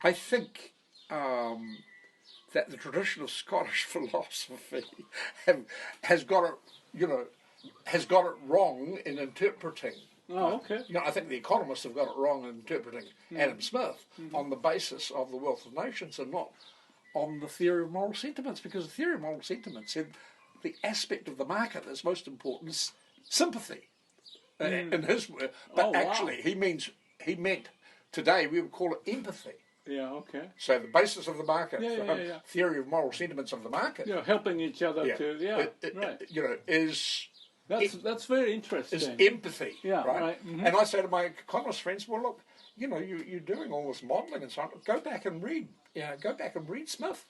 I think that the tradition of Scottish philosophy has got it wrong in interpreting. Oh, okay. I think the economists have got it wrong in interpreting Adam Smith on the basis of the Wealth of Nations and not on the Theory of Moral Sentiments, because the Theory of Moral Sentiments said the aspect of the market that's most important is sympathy, in his word. But actually, he meant today we would call it empathy. Yeah, okay. So the basis of the market, Theory of Moral Sentiments of the market. Helping each other is... That's very interesting. Is empathy, right? Mm-hmm. And I say to my economist friends, well, look, you're doing all this modelling and so on. Go back and read, Smith,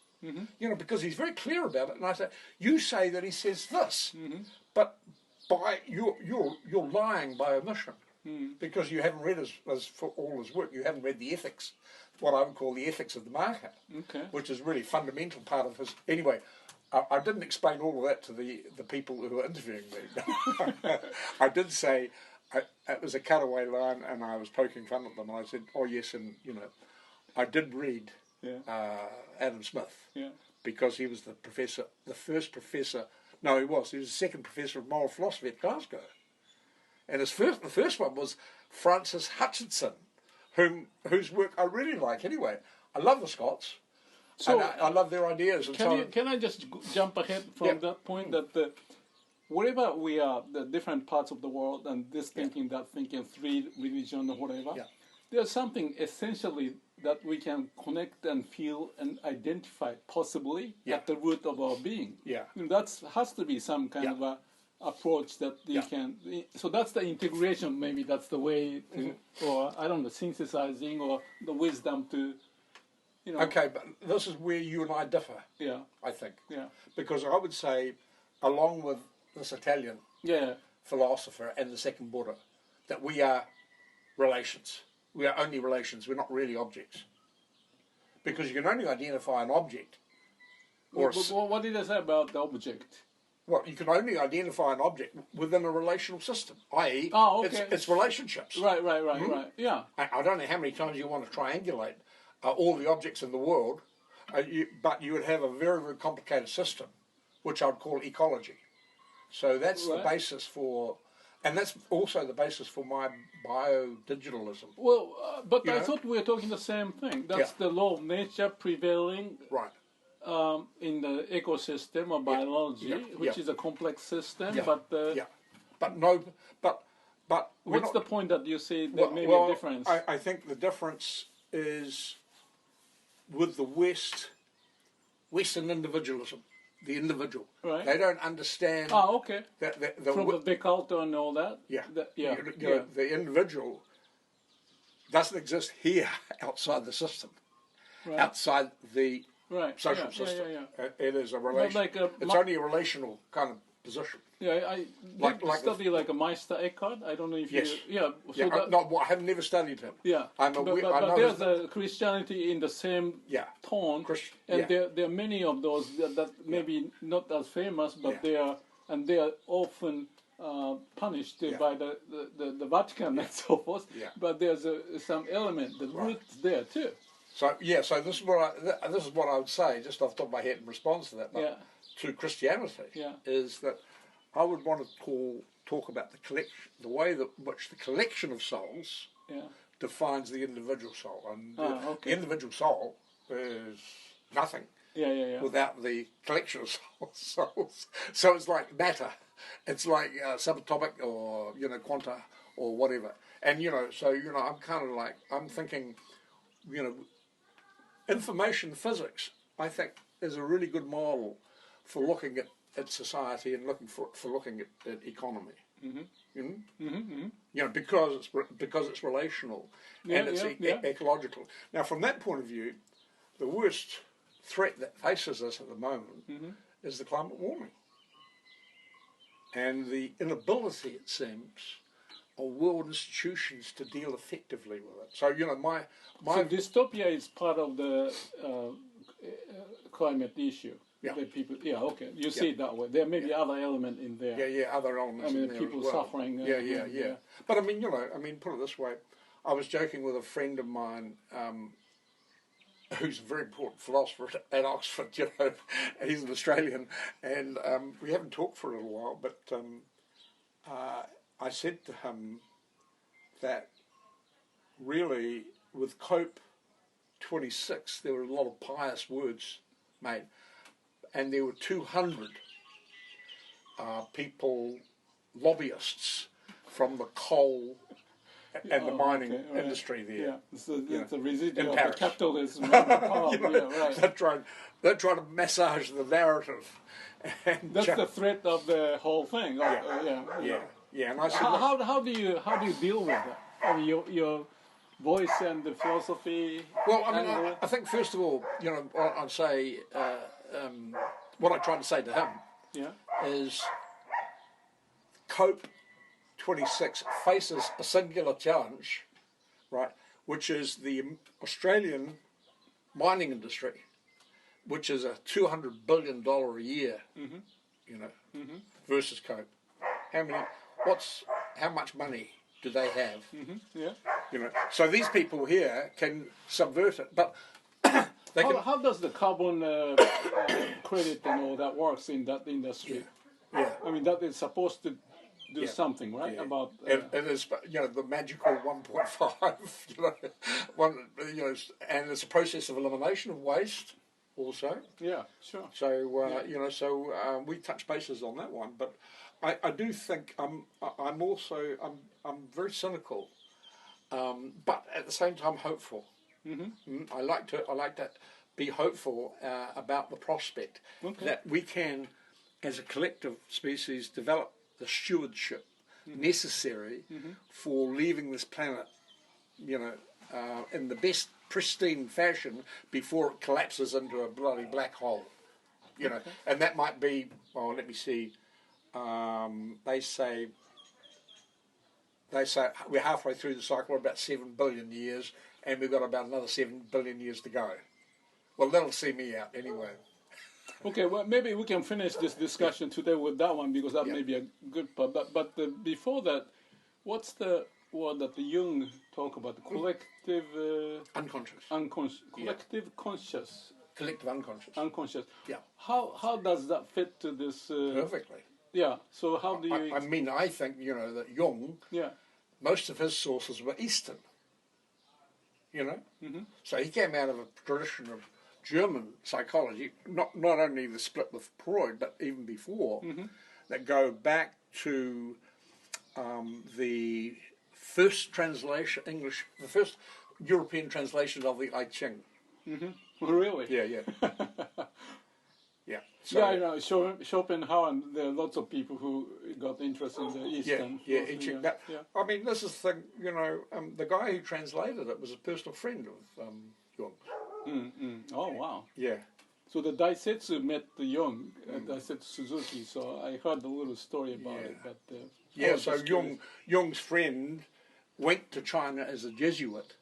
because he's very clear about it. And I say, you say that he says this, but by you're lying by omission, because you haven't read as for all his work. You haven't read the ethics, what I would call the ethics of the market, which is really fundamental part of his. Anyway. I didn't explain all of that to the people who were interviewing me. I did say it was a cutaway line, and I was poking fun at them. And I said, "Oh yes, and I did read Adam Smith because he was the first professor. No, he was the second professor of moral philosophy at Glasgow, and the first one was Francis Hutchinson, whose work I really like. Anyway, I love the Scots. So I love their ideas. And can I just jump ahead from that point that wherever we are, the different parts of the world, and this thinking, that thinking, three religion or whatever, there's something essentially that we can connect and feel and identify possibly at the root of our being. Yeah, that has to be some kind of a approach that you can. So that's the integration. Maybe that's the way to, or I don't know, synthesizing or the wisdom to. Okay, but this is where you and I differ. Yeah, I think. Yeah, because I would say, along with this Italian philosopher and the second Buddha, that we are relations. We are only relations. We're not really objects. Because you can only identify an object. What did I say about the object? well, you can only identify an object within a relational system, i.e., it's relationships. Right. Yeah. I don't know how many times you want to triangulate all the objects in the world, but you would have a very, very complicated system, which I'd call ecology. So that's the basis for, and that's also the basis for my bio-digitalism. Well, but I thought we were talking the same thing. That's the law of nature prevailing. Right. In the ecosystem or biology, which is a complex system, but what's the point that you see there may be a difference? I think the difference is with the Western individualism, the individual. Right. They don't understand. That from the Descartes and all that. The individual doesn't exist here outside the system, outside the social system. It is a relation. It's only a relational kind of position. Yeah, I study like a Meister Eckhart. I don't know if you. I have never studied him. Yeah, but there's a Christianity in the same tone, and there are many of those that maybe not as famous, but they are often punished by the Vatican and so forth. Yeah. But there's some element, the roots there too. So this is what I would say, just off the top of my head in response to that. But to Christianity, is that I would want to talk about the way that which the collection of souls defines the individual soul, and the individual soul is nothing without the collection of souls. So it's like matter, it's like subatomic or quanta or whatever, and I'm kind of like I'm thinking, information physics, I think, is a really good model for looking at society and looking at economy. Because it's relational and it's ecological. Now, from that point of view, the worst threat that faces us at the moment is the climate warming and the inability, it seems, of world institutions to deal effectively with it. So, so dystopia is part of the climate issue. Yeah. The people. You see it that way. There may be other element in there. Other elements. In there people as well. Suffering. But put it this way. I was joking with a friend of mine who's a very important philosopher at Oxford. He's an Australian, and we haven't talked for a little while. But I said to him that really, with COP26, there were a lot of pious words made. And there were 200 people, lobbyists from the coal and the mining industry there. Yeah, it's a residual of Paris. Capitalism. They're trying to massage the narrative. And that's the threat of the whole thing. And I said, how do you deal with that? I mean, your voice and the philosophy. Well, I think first of all, I'd say. What I tried to say to him is COP26 faces a singular challenge, right, which is the Australian mining industry, which is a $200 billion a year, versus COP. How much money do they have? So these people here can subvert it, but how does the carbon credit and all that works in that industry? I mean, that is supposed to do something, right? About it is, the magical 1.5, and it's a process of elimination of waste, also. Yeah, sure. So we touch bases on that one, but I do think I'm very cynical, but at the same time hopeful. I like to be hopeful about the prospect that we can, as a collective species, develop the stewardship necessary for leaving this planet, in the best pristine fashion before it collapses into a bloody black hole. And that might be. Well, let me see. They say we're halfway through the cycle, about 7 billion years. And we've got about another 7 billion years to go. Well, that'll see me out anyway. Okay, well, maybe we can finish this discussion today with that one because that may be a good part. But before that, what's the word that Jung talk about? Collective unconscious. Collective conscious. Collective unconscious. Unconscious. Yeah. How does that fit to this? Perfectly. Yeah. So how do you? I mean, I think that Jung. Yeah. Most of his sources were Eastern. So he came out of a tradition of German psychology, not only the split with Freud, but even before, that go back to the first translation, the first European translation of the I Ching. Really? Yeah. Yeah. So, yeah, I know. Schopenhauer, there are lots of people who got interested in the Eastern. I mean, this is the thing, the guy who translated it was a personal friend of Jung. Oh, wow. Yeah. So the Daisetsu met the Jung, Daisetsu Suzuki, so I heard a little story about it. But so Jung's friend went to China as a Jesuit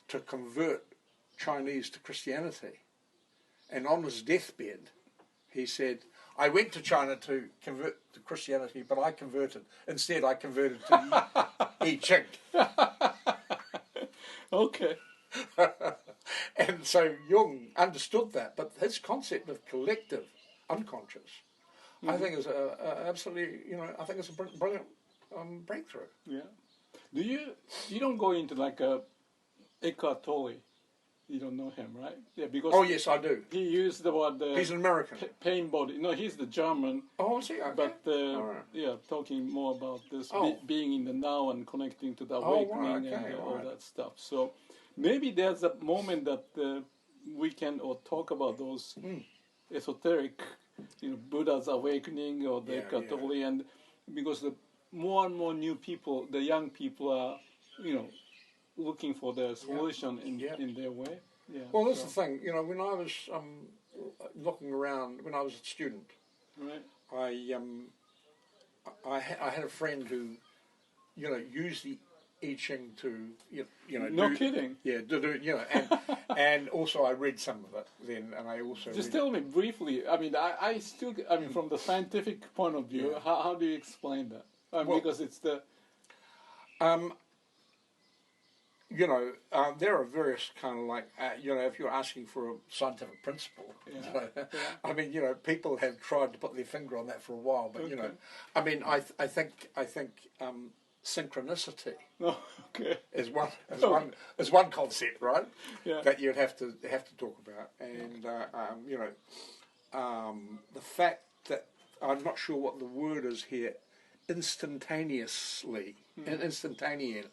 to convert Chinese to Christianity. And on his deathbed, he said, I went to China to convert to Christianity, but I converted. Instead, I converted to I Ching. Okay. And so Jung understood that, but his concept of collective unconscious, I think is absolutely, I think it's a brilliant breakthrough. Yeah. You don't go into like a Eckhart Tolle. You don't know him, right? Yeah, because yes, I do. He used the word. He's an American. Pain body. No, he's the German. Oh, is he? Okay. But talking more about this being in the now and connecting to the awakening and all that stuff. So maybe there's a moment that we can talk about those esoteric, Buddha's awakening or the Eckhart Tolle, and because the more and more new people, the young people are, looking for their solution in their way. Yeah. Well, that's the thing. When I was looking around, when I was a student, right, I had a friend who, used the I Ching to, No kidding. Yeah, to do, and also I read some of it then, and I also just tell me briefly. I mean, I still, from the scientific point of view, how do you explain that? Because it's the. There are various kind of like, if you're asking for a scientific principle, I mean, people have tried to put their finger on that for a while, but, I mean, I think synchronicity is one concept, right? Yeah. That you'd have to talk about, and the fact that I'm not sure what the word is here, instantaneously, instantaneous.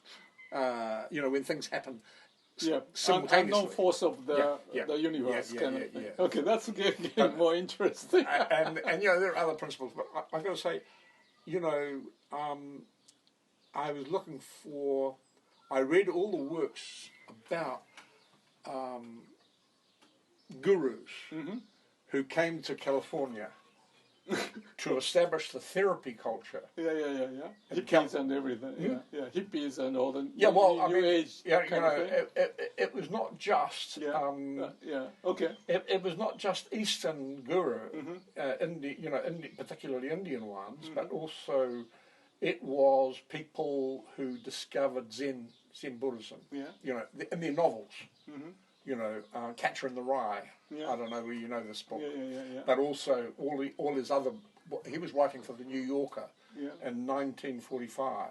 When things happen simultaneously. Unknown force of the universe. Okay, that's getting more interesting. and there are other principles, but I've got to say, I was looking for, I read all the works about gurus who came to California to establish the therapy culture. Yeah. Hippies and everything. Yeah, hippies and all the new age. It was not just. Okay. It was not just Eastern guru, particularly Indian ones, but also it was people who discovered Zen Buddhism. Yeah. In their novels. Catcher in the Rye. Yeah. I don't know whether you know this book. Yeah. But also all his other. He was writing for the New Yorker in 1945,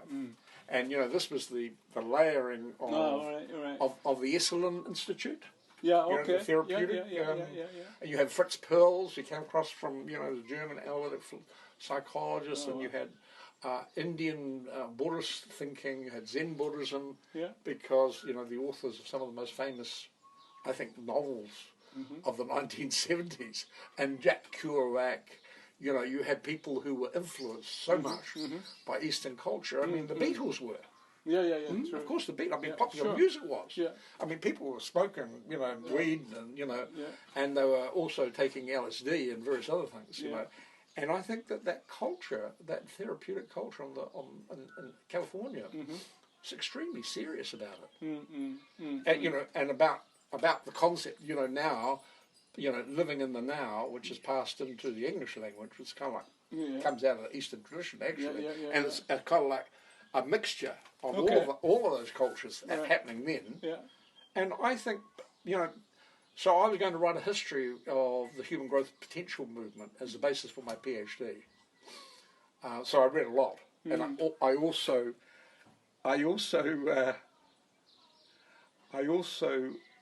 and this was the layering of the Esalen Institute. Yeah. Okay. The therapeutic. Yeah. And you had Fritz Perls. You came across from the German analytic psychologist, and you had Indian Buddhist thinking. You had Zen Buddhism. Yeah. Because the authors of some of the most famous, I think, novels of the 1970s, and Jack Kerouac, you had people who were influenced so much by Eastern culture. I mean, the Beatles were. Yeah. True. Of course, the Beatles. I mean, popular music was. Yeah. I mean, people were smoking, weed, and and they were also taking LSD and various other things, And I think that culture, that therapeutic culture in California, is extremely serious about it. And and about the concept, now, living in the now, which is passed into the English language, which kind of like comes out of the Eastern tradition actually, and it's kind of like a mixture of all of those cultures happening then. Yeah. And I think, so I was going to write a history of the human growth potential movement as the basis for my PhD. So I read a lot, and I also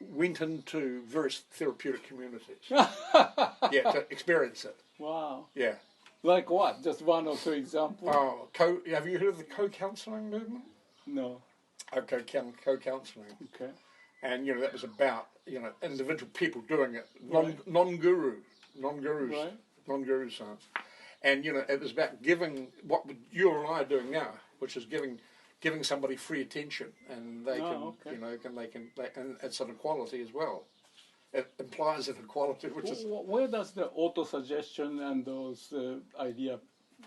went into various therapeutic communities. To experience it. Wow. Yeah. Like what? Just one or two examples? Have you heard of the co-counselling movement? No. Okay, co-counselling. Okay. And, that was about, individual people doing it, non-gurus, right. non-guru science. And, it was about giving what you and I are doing now, which is giving somebody free attention, and they and it's an equality as well. It implies an equality, which is... Where does the auto-suggestion and those idea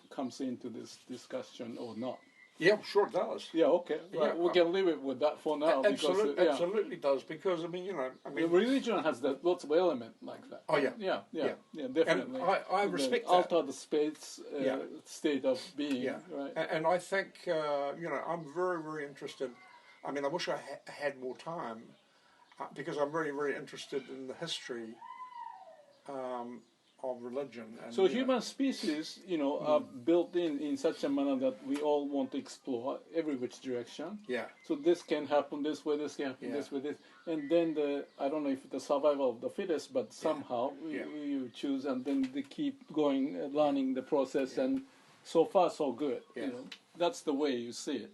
comes into this discussion or not? Yeah, sure it does. Yeah, okay. Right. We can leave it with that for now. Absolutely does, because, the religion has lots of elements like that. Oh, yeah. Yeah, definitely. And I respect that. Altered space, state of being, right? And I think, I'm very, very interested. I wish I had more time, because I'm very, very interested in the history of religion. And, so human species, are built in such a manner that we all want to explore every which direction. Yeah. So this can happen this way, this can happen this way, this. And then I don't know if the survival of the fittest, but somehow we choose, and then they keep going, learning the process, and so far so good. Yeah. That's the way you see it.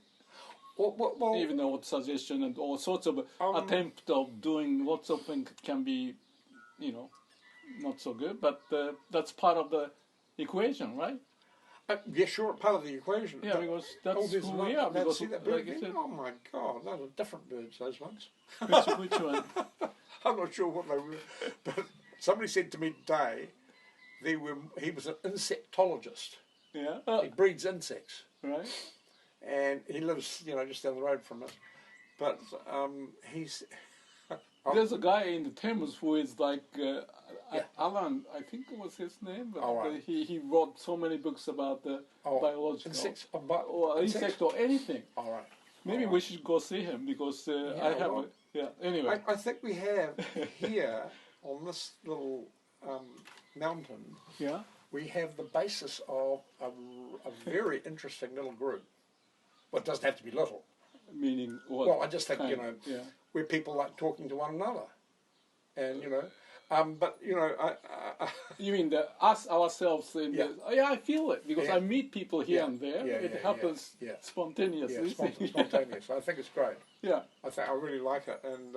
Well, even though suggestion and all sorts of attempt of doing lots of things can be, not so good, but that's part of the equation, right? Yeah, sure, part of the equation. Yeah, because that's who we are. Because, see that bird oh my God, those are different birds, those ones. Which one? I'm not sure what they were, but somebody said to me today, he was an insectologist. Yeah. He breeds insects. Right. And he lives, just down the road from us. But he's... There's a guy in the Thames who is like... Elon, I think it was his name, but he wrote so many books about the biological... Insects, or insect or anything. All right. Maybe we should go see him, because I have... anyway. I think we have here, on this little mountain, we have the basis of a very interesting little group. Well, it doesn't have to be little. Meaning what? Well, I just think, where people like talking to one another. And, but, You mean us, ourselves? I feel it, because I meet people here and there. It happens spontaneously. Yeah, spontaneous. I think it's great. Yeah. I really like it. And,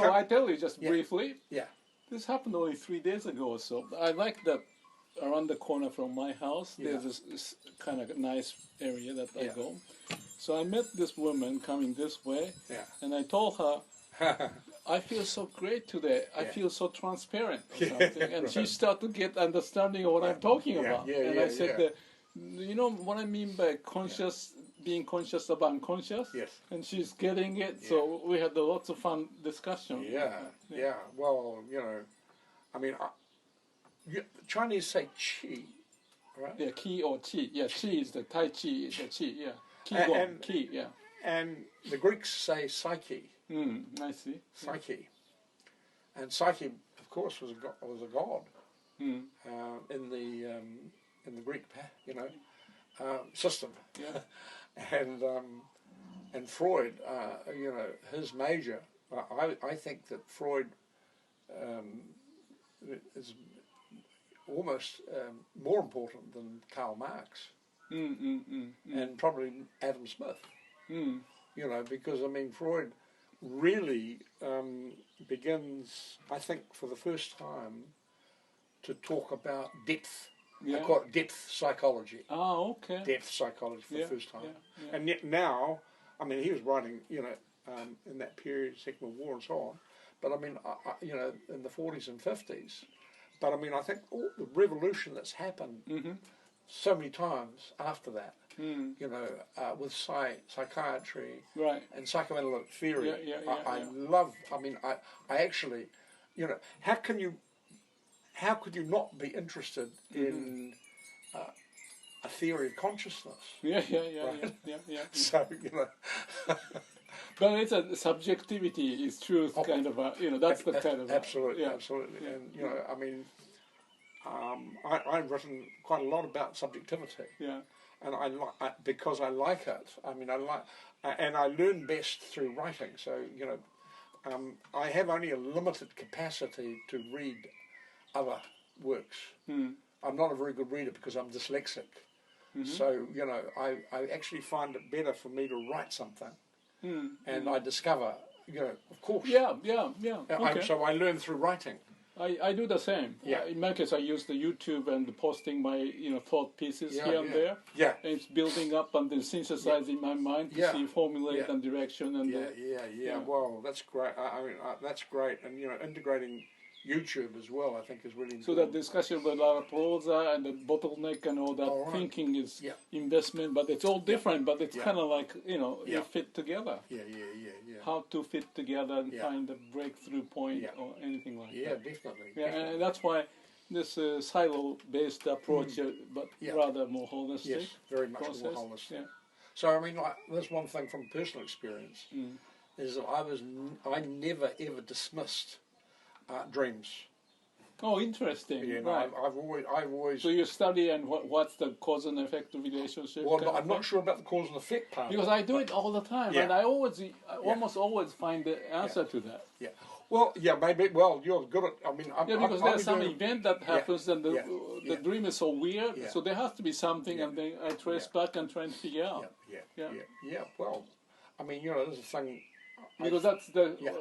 I tell you just briefly. Yeah. This happened only 3 days ago or so. I like that around the corner from my house, there's this kind of nice area that I go. So I met this woman coming this way, and I told her, I feel so great today. I feel so transparent or something. And she started to get understanding of what I'm talking about. And I said, you know what I mean by being conscious of unconscious? Yes. And she's getting it. So we had lots of fun discussion. Yeah. Well, Chinese say qi, right? Yeah, qi or qi. Yeah, qi is the Tai Chi, is the qi, qi, And the Greeks say psyche. I see. Psyche. And Psyche, of course, was a god in the Greek, system. And Freud, his major. I think that Freud is almost more important than Karl Marx, and probably Adam Smith. Because Freud really begins, I think, for the first time, to talk about depth. I call it depth psychology. Oh, okay. Depth psychology for the first time. And yet now, he was writing, in that period, Second World War and so on, but in the 40s and 50s. But I think all the revolution that's happened so many times after that with psychiatry right. and psychoanalytic theory. I love. I mean, I actually, how could you not be interested in a theory of consciousness? Yeah. So but it's a subjectivity is truth kind of that's the kind of absolutely. And I mean, I've written quite a lot about subjectivity. Yeah. And because I like it. I mean, and I learn best through writing. So I have only a limited capacity to read other works. I'm not a very good reader because I'm dyslexic. So I actually find it better for me to write something, and I discover, of course. Yeah. Okay. So I learn through writing. I do the same. Yeah. In my case, I use the YouTube and posting my thought pieces here and there. Yeah. And it's building up and then synthesizing my mind to see formulate and direction and Well, that's great. I mean, that's great, and integrating YouTube as well, I think, is really important. So that discussion about La Prosa and the bottleneck and all that thinking is investment, but it's all different, but it's kind of like, you fit together. Yeah. How to fit together and find a breakthrough point or anything like that. Yeah, definitely. Yeah, and that's why this silo-based approach, but rather more holistic. Yes, very much process. more holistic. Yeah. So, I mean, there's one thing from personal experience, is that I never ever dismissed dreams. Oh, interesting. Yeah, right. I've always. So you study and what's the cause and effect relationship? Well, I'm not sure about the cause and effect part. Because I do it all the time, and I almost always find the answer to that. Yeah. Well, maybe. Well, you're good at. I mean, because there's some event that happens, and the dream is so weird. Yeah. So there has to be something, and then I trace back and try and figure out. Yeah. Well, I mean, there's a thing. Because that's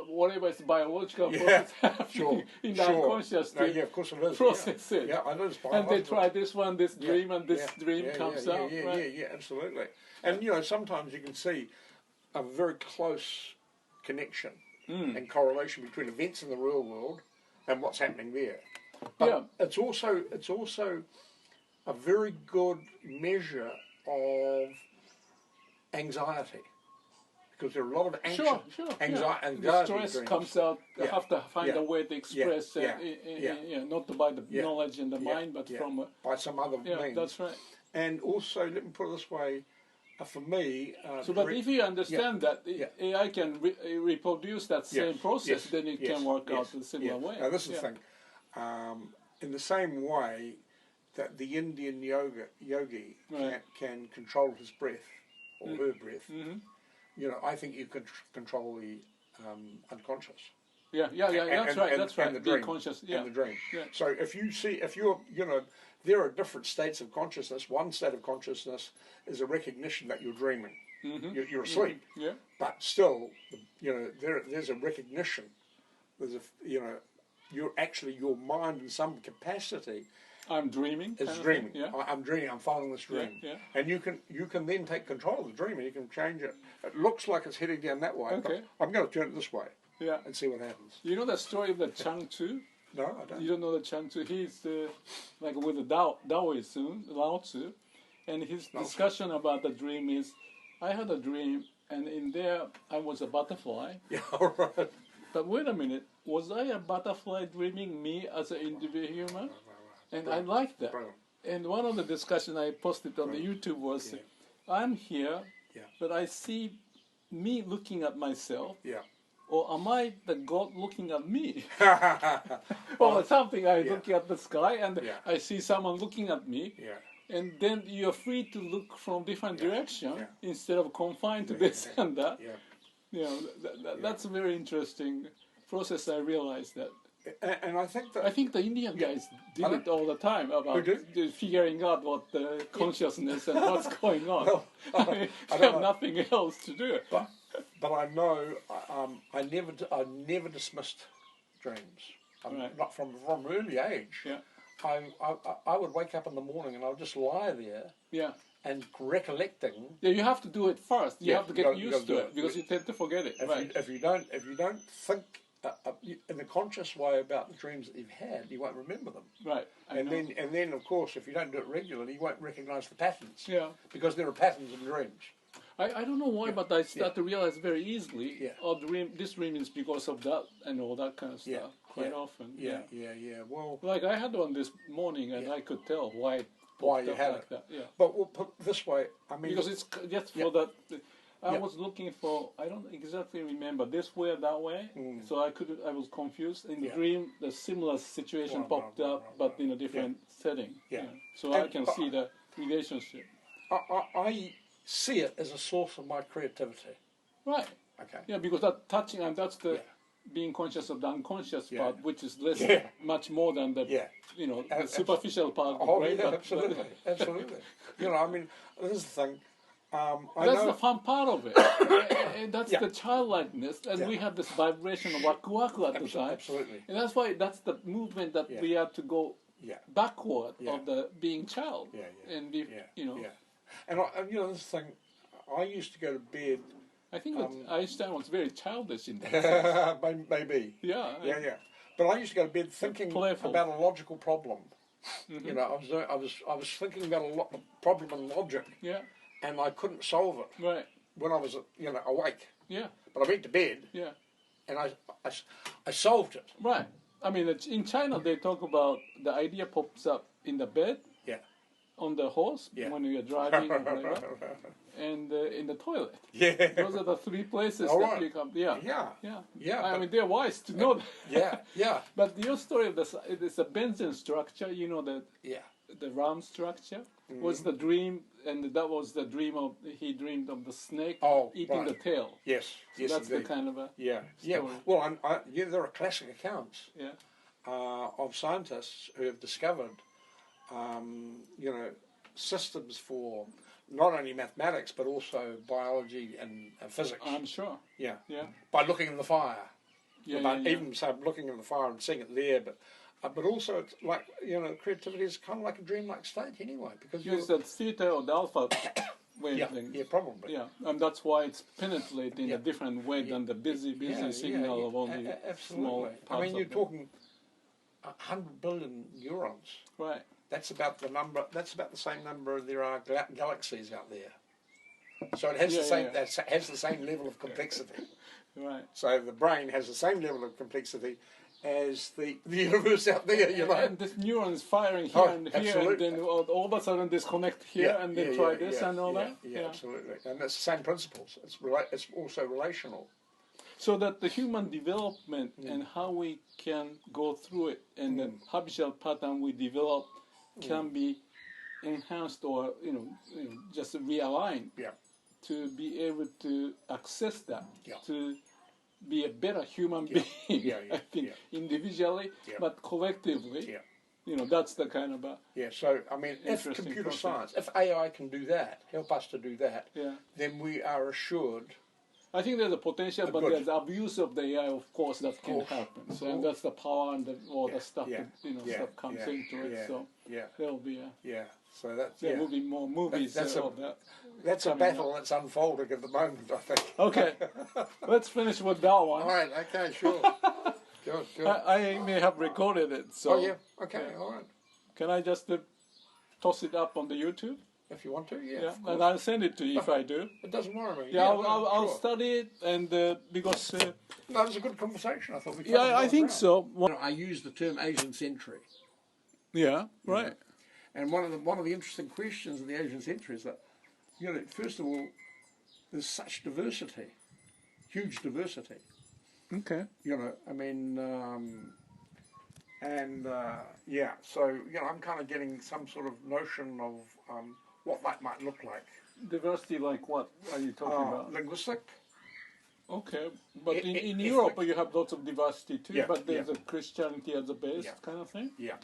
whatever is biological process happening in the unconscious. No, of course it is. Process it. Yeah, I know it's biological. And they try this one, this dream, and this dream comes out. Yeah, absolutely. And sometimes you can see a very close connection and correlation between events in the real world and what's happening there. But it's also a very good measure of anxiety. Because there are a lot of anxiety. The stress comes out. You have to find a way to express, not by the knowledge in the mind, but from by some other means. Yeah, that's right. And also, let me put it this way: for me, but if you understand that AI can reproduce that same process, then it can work out in a similar way. Now, this is the thing. In the same way that the Indian yogi can control his breath or her breath. I think you can control the unconscious. Yeah, that's right. That's right. And the dream, conscious, and the dream. Yeah. So if you're, there are different states of consciousness. One state of consciousness is a recognition that you're dreaming. You're asleep. Yeah. But still, there's a recognition. There's you're actually your mind in some capacity. I'm dreaming. It's dreaming. I'm dreaming. I'm following this dream. Yeah. And you can then take control of the dream and you can change it. It looks like it's heading down that way. Okay. But I'm going to turn it this way. Yeah. And see what happens. You know the story of the Chang-Tzu? No, I don't. You don't know the Chang-Tzu? He's like with the Taoism, Lao Tzu, and his discussion about the dream is, I had a dream, and in there I was a butterfly. Yeah, all right. But wait a minute, was I a butterfly dreaming me as an individual? And I like that. Brilliant. And one of the discussions I posted on the YouTube was, I'm here, but I see me looking at myself. Yeah. Or am I the God looking at me? Or something, I look at the sky and I see someone looking at me. Yeah. And then you're free to look from different directions instead of confined to this and that. Yeah. That's a very interesting process. I realized that. And I think the Indian guys did it all the time about figuring out what the consciousness and what's going on. Well, they have nothing else to do. But I know I never dismissed dreams. Not from early age. Yeah. I would wake up in the morning and I would just lie there. Yeah. And recollecting. Yeah, you have to do it first. You have to get used to it because you tend to forget it. If you don't think in the conscious way about the dreams that you've had, you won't remember them. Right. And then, of course, if you don't do it regularly, you won't recognise the patterns. Yeah. Because there are patterns in dreams. I don't know why, but I start to realize very easily, this dream is because of that and all that kind of stuff quite often. Yeah. Well, like I had one this morning, and I could tell why you had like it. that. Yeah. But we'll put it this way. I mean, because it's just for that. I was looking for. I don't exactly remember this way or that way, so I was confused. In the dream, the similar situation popped up, but in a different setting. Yeah. So I can see the relationship. I see it as a source of my creativity. Right. Okay. Yeah, because that touching, and that's the being conscious of the unconscious part, which is less, much more than the, the superficial part of the brain. Absolutely. I mean, this is the thing. That's the fun part of it. And that's the childlikeness, and we have this vibration of waku-waku at the time. Absolutely. And that's why that's the movement that we have to go backward of the being child. And be, And this is the thing. I used to go to bed. I think that Einstein was very childish in that sense. Maybe. Yeah. But I used to go to bed thinking about a logical problem. Mm-hmm. I was thinking about a problem in logic. Yeah. And I couldn't solve it. Right. When I was awake. Yeah. But I went to bed. Yeah. And I solved it. Right. I mean, in China they talk about the idea pops up in the bed. Yeah. On the horse when you're driving, or whatever, and in the toilet. Yeah. Those are the three places that you come. Yeah. I mean, they're wise to know that. Yeah. But your story of this, it is a Benson structure. You know that. Yeah. The round structure was the dream, and that was the dream of he dreamed of the snake eating the tail. Yes. So that's indeed. the kind of a story. Well, there are classic accounts of scientists who have discovered. Systems for not only mathematics but also biology and physics. I'm sure. Yeah. By looking in the fire. Even looking in the fire and seeing it there, but also it's like creativity is kind of like a dreamlike state anyway because it's the theta or the alpha wavelength. Yeah, probably. Yeah, and that's why it's penetrated in a different way than the busy signal of all the small parts. I mean, you're talking 100 billion neurons. Right. That's about the number. That's about the same number there are galaxies out there. So it has the same. That has the same level of complexity. Right. So the brain has the same level of complexity as the universe out there. And this neuron is firing here and here, and then all of a sudden disconnect here, and then try this and all that. Yeah, absolutely. And it's the same principles. It's also relational. So that the human development and how we can go through it, and the habitual pattern we develop can be enhanced or just realigned to be able to access that, to be a better human being. I think individually, but collectively. That's the kind of a So I mean, if computer science, if AI can do that, help us to do that, then we are assured. I think there's a potential, but there's abuse of the AI, of course, that can happen. So and that's the power and all the stuff that stuff comes into it. So there'll be So that's there will be more movies. That's a battle that's unfolding at the moment, I think. Okay, let's finish with that one. All right. Okay. Sure. Good. I may have recorded it. So. Oh yeah. Okay. All right. Can I just toss it up on the YouTube? If you want to, and I'll send it to you if I do. It doesn't worry me. I'll study it, and because that was a good conversation. I thought we. I think so. I use the term Asian century. Yeah, right. And one of the interesting questions in the Asian century is that, first of all, there's such diversity, huge diversity. Okay. I mean, so I'm kind of getting some sort of notion of. What that might look like. Diversity like what are you talking about? Linguistic. Okay, but in Europe you have lots of diversity too, but there's a Christianity as a base kind of thing? Yeah.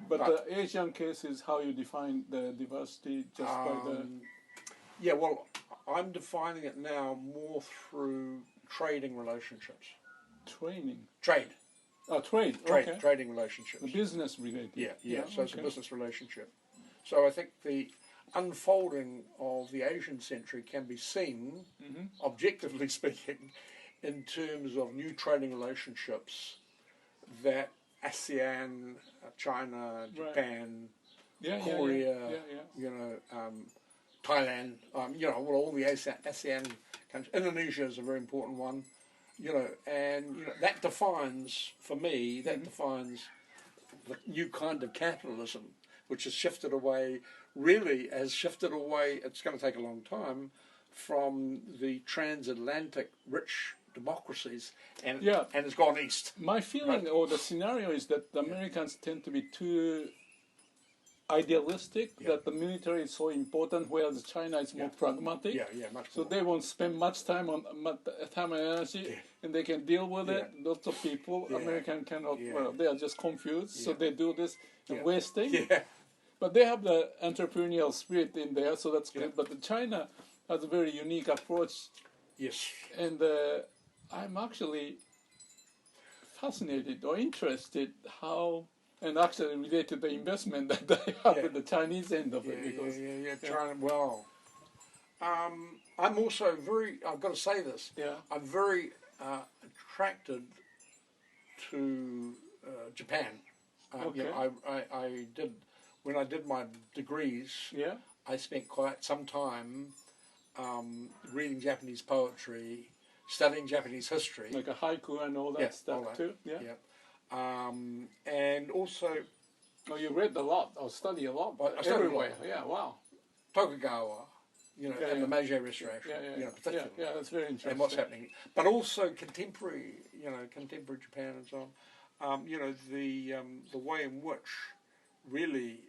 But the Asian case is how you define the diversity just by the... Yeah, well, I'm defining it now more through trading relationships. Trade. Trade. Okay. Trading relationships. The business related. Yeah. So it's a business relationship. So I think the unfolding of the Asian century can be seen, objectively speaking, in terms of new trading relationships that ASEAN, China, Japan, Korea, you know, Thailand, you know, well, all the ASEAN countries. Indonesia is a very important one, you know, and you know, that defines, for me, defines the new kind of capitalism, which has shifted away, it's going to take a long time, from the transatlantic rich democracies, and it's gone east. My feeling or the scenario is that the Americans tend to be too idealistic, that the military is so important, whereas China is more pragmatic. Much so more. They won't spend much time and energy, and they can deal with it. Lots of people, American cannot. Well, they are just confused, so they do this wasting. But they have the entrepreneurial spirit in there, so that's good. But China has a very unique approach. Yes. And I'm actually fascinated or interested how, and actually related to the investment that they have at the Chinese end of it. Because, China, well, I'm also very, I've got to say this, I'm very attracted to Japan. You know, I did, when I did my degrees, I spent quite some time reading Japanese poetry, studying Japanese history. Like a haiku and all that stuff too? And also... Oh, you read a lot, or study a lot, but everywhere. Wow. Tokugawa, you know, and the Meiji Restoration, you know, particularly. That's very interesting. And what's happening. But also contemporary, you know, contemporary Japan and so on. You know, the way in which really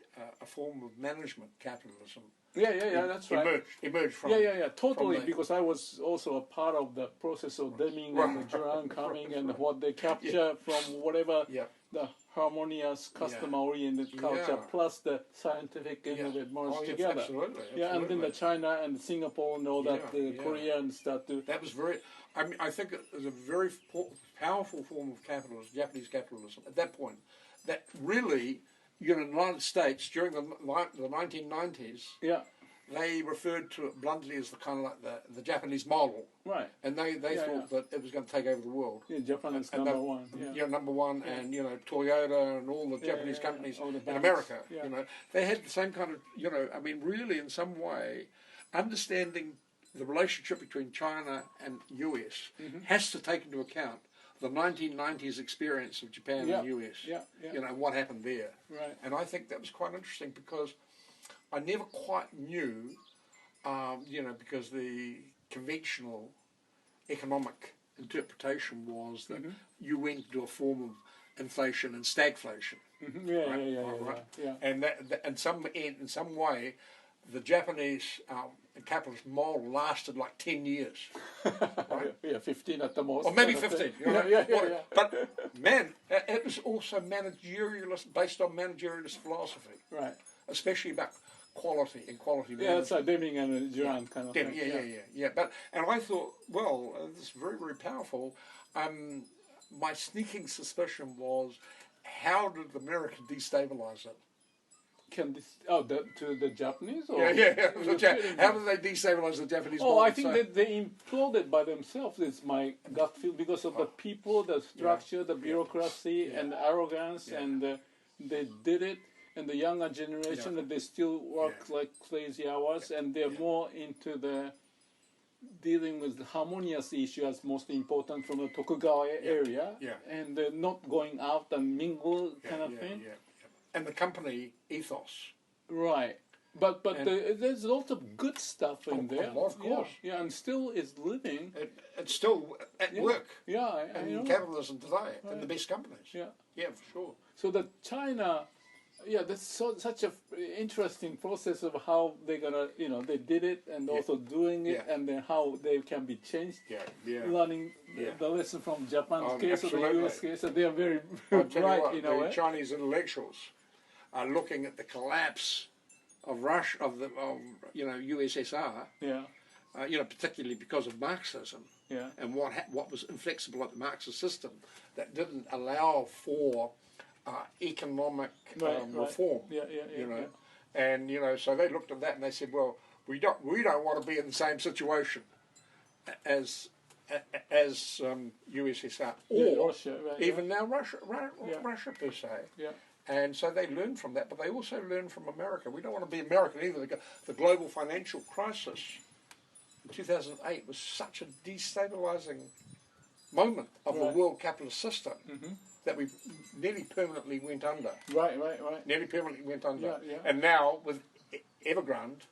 a form of management capitalism that's right. Emerged from... Totally, because I was also a part of the process of Deming and Duran coming and what they capture from whatever the harmonious, customer-oriented culture plus the scientific innovative merged together. Absolutely. And then the China and Singapore and all that, Korea and stuff too. That was very... I mean, I think it was a very powerful form of capitalism, Japanese capitalism, at that point, that really... You know, in the United States during the 1990s, they referred to it bluntly as the kind of like the Japanese model, right? And they thought that it was going to take over the world. Japan is number one. Number one, and you know, Toyota and all the Japanese companies in America. You know, they had the same kind of, you know, I mean, really, in some way, understanding the relationship between China and US has to take into account the 1990s experience of Japan and the US, you know, what happened there. Right. And I think that was quite interesting because I never quite knew, you know, because the conventional economic interpretation was that you went to a form of inflation and stagflation. And that in some way, the Japanese capitalist model lasted like 10 years. Right? 15 at the most. Or maybe 15. You know, But, man, it was also based on managerialist philosophy. Right. Especially about quality and quality management. Yeah, that's like Deming and Duran kind of thing. And I thought, well, this is very, very powerful. My sneaking suspicion was, how did America destabilize it? To the Japanese? Or? How did they destabilize the Japanese? I think that they imploded by themselves. It's my gut feel, because of the people, the structure, the bureaucracy, and the arrogance, and they did it. And the younger generation, that they still work like crazy hours, and they're more into the dealing with the harmonious issue as most important from the Tokugawa area, and not going out and mingle kind of thing. And the company ethos. Right. But there's lots of good stuff in there. Of course. And still is living. It's still at work. In capitalism today, in the best companies. Yeah, for sure. So the China, that's such an interesting process of how they're gonna, they did it and also doing it, and then how they can be changed. Learning the lesson from Japan's case or the US case, and they are very bright in a way. The Chinese intellectuals are looking at the collapse of Russia, of USSR. Particularly because of Marxism. And what was inflexible at the Marxist system that didn't allow for economic reform. And so they looked at that and they said, well, we don't want to be in the same situation as as USSR, or Russia, right, even now Russia per se. Yeah. And so they learn from that, but they also learn from America. We don't want to be American either. The global financial crisis in 2008 was such a destabilizing moment of the world capitalist system that we nearly permanently went under. Right. Nearly permanently went under. Yeah. And now with Evergrande,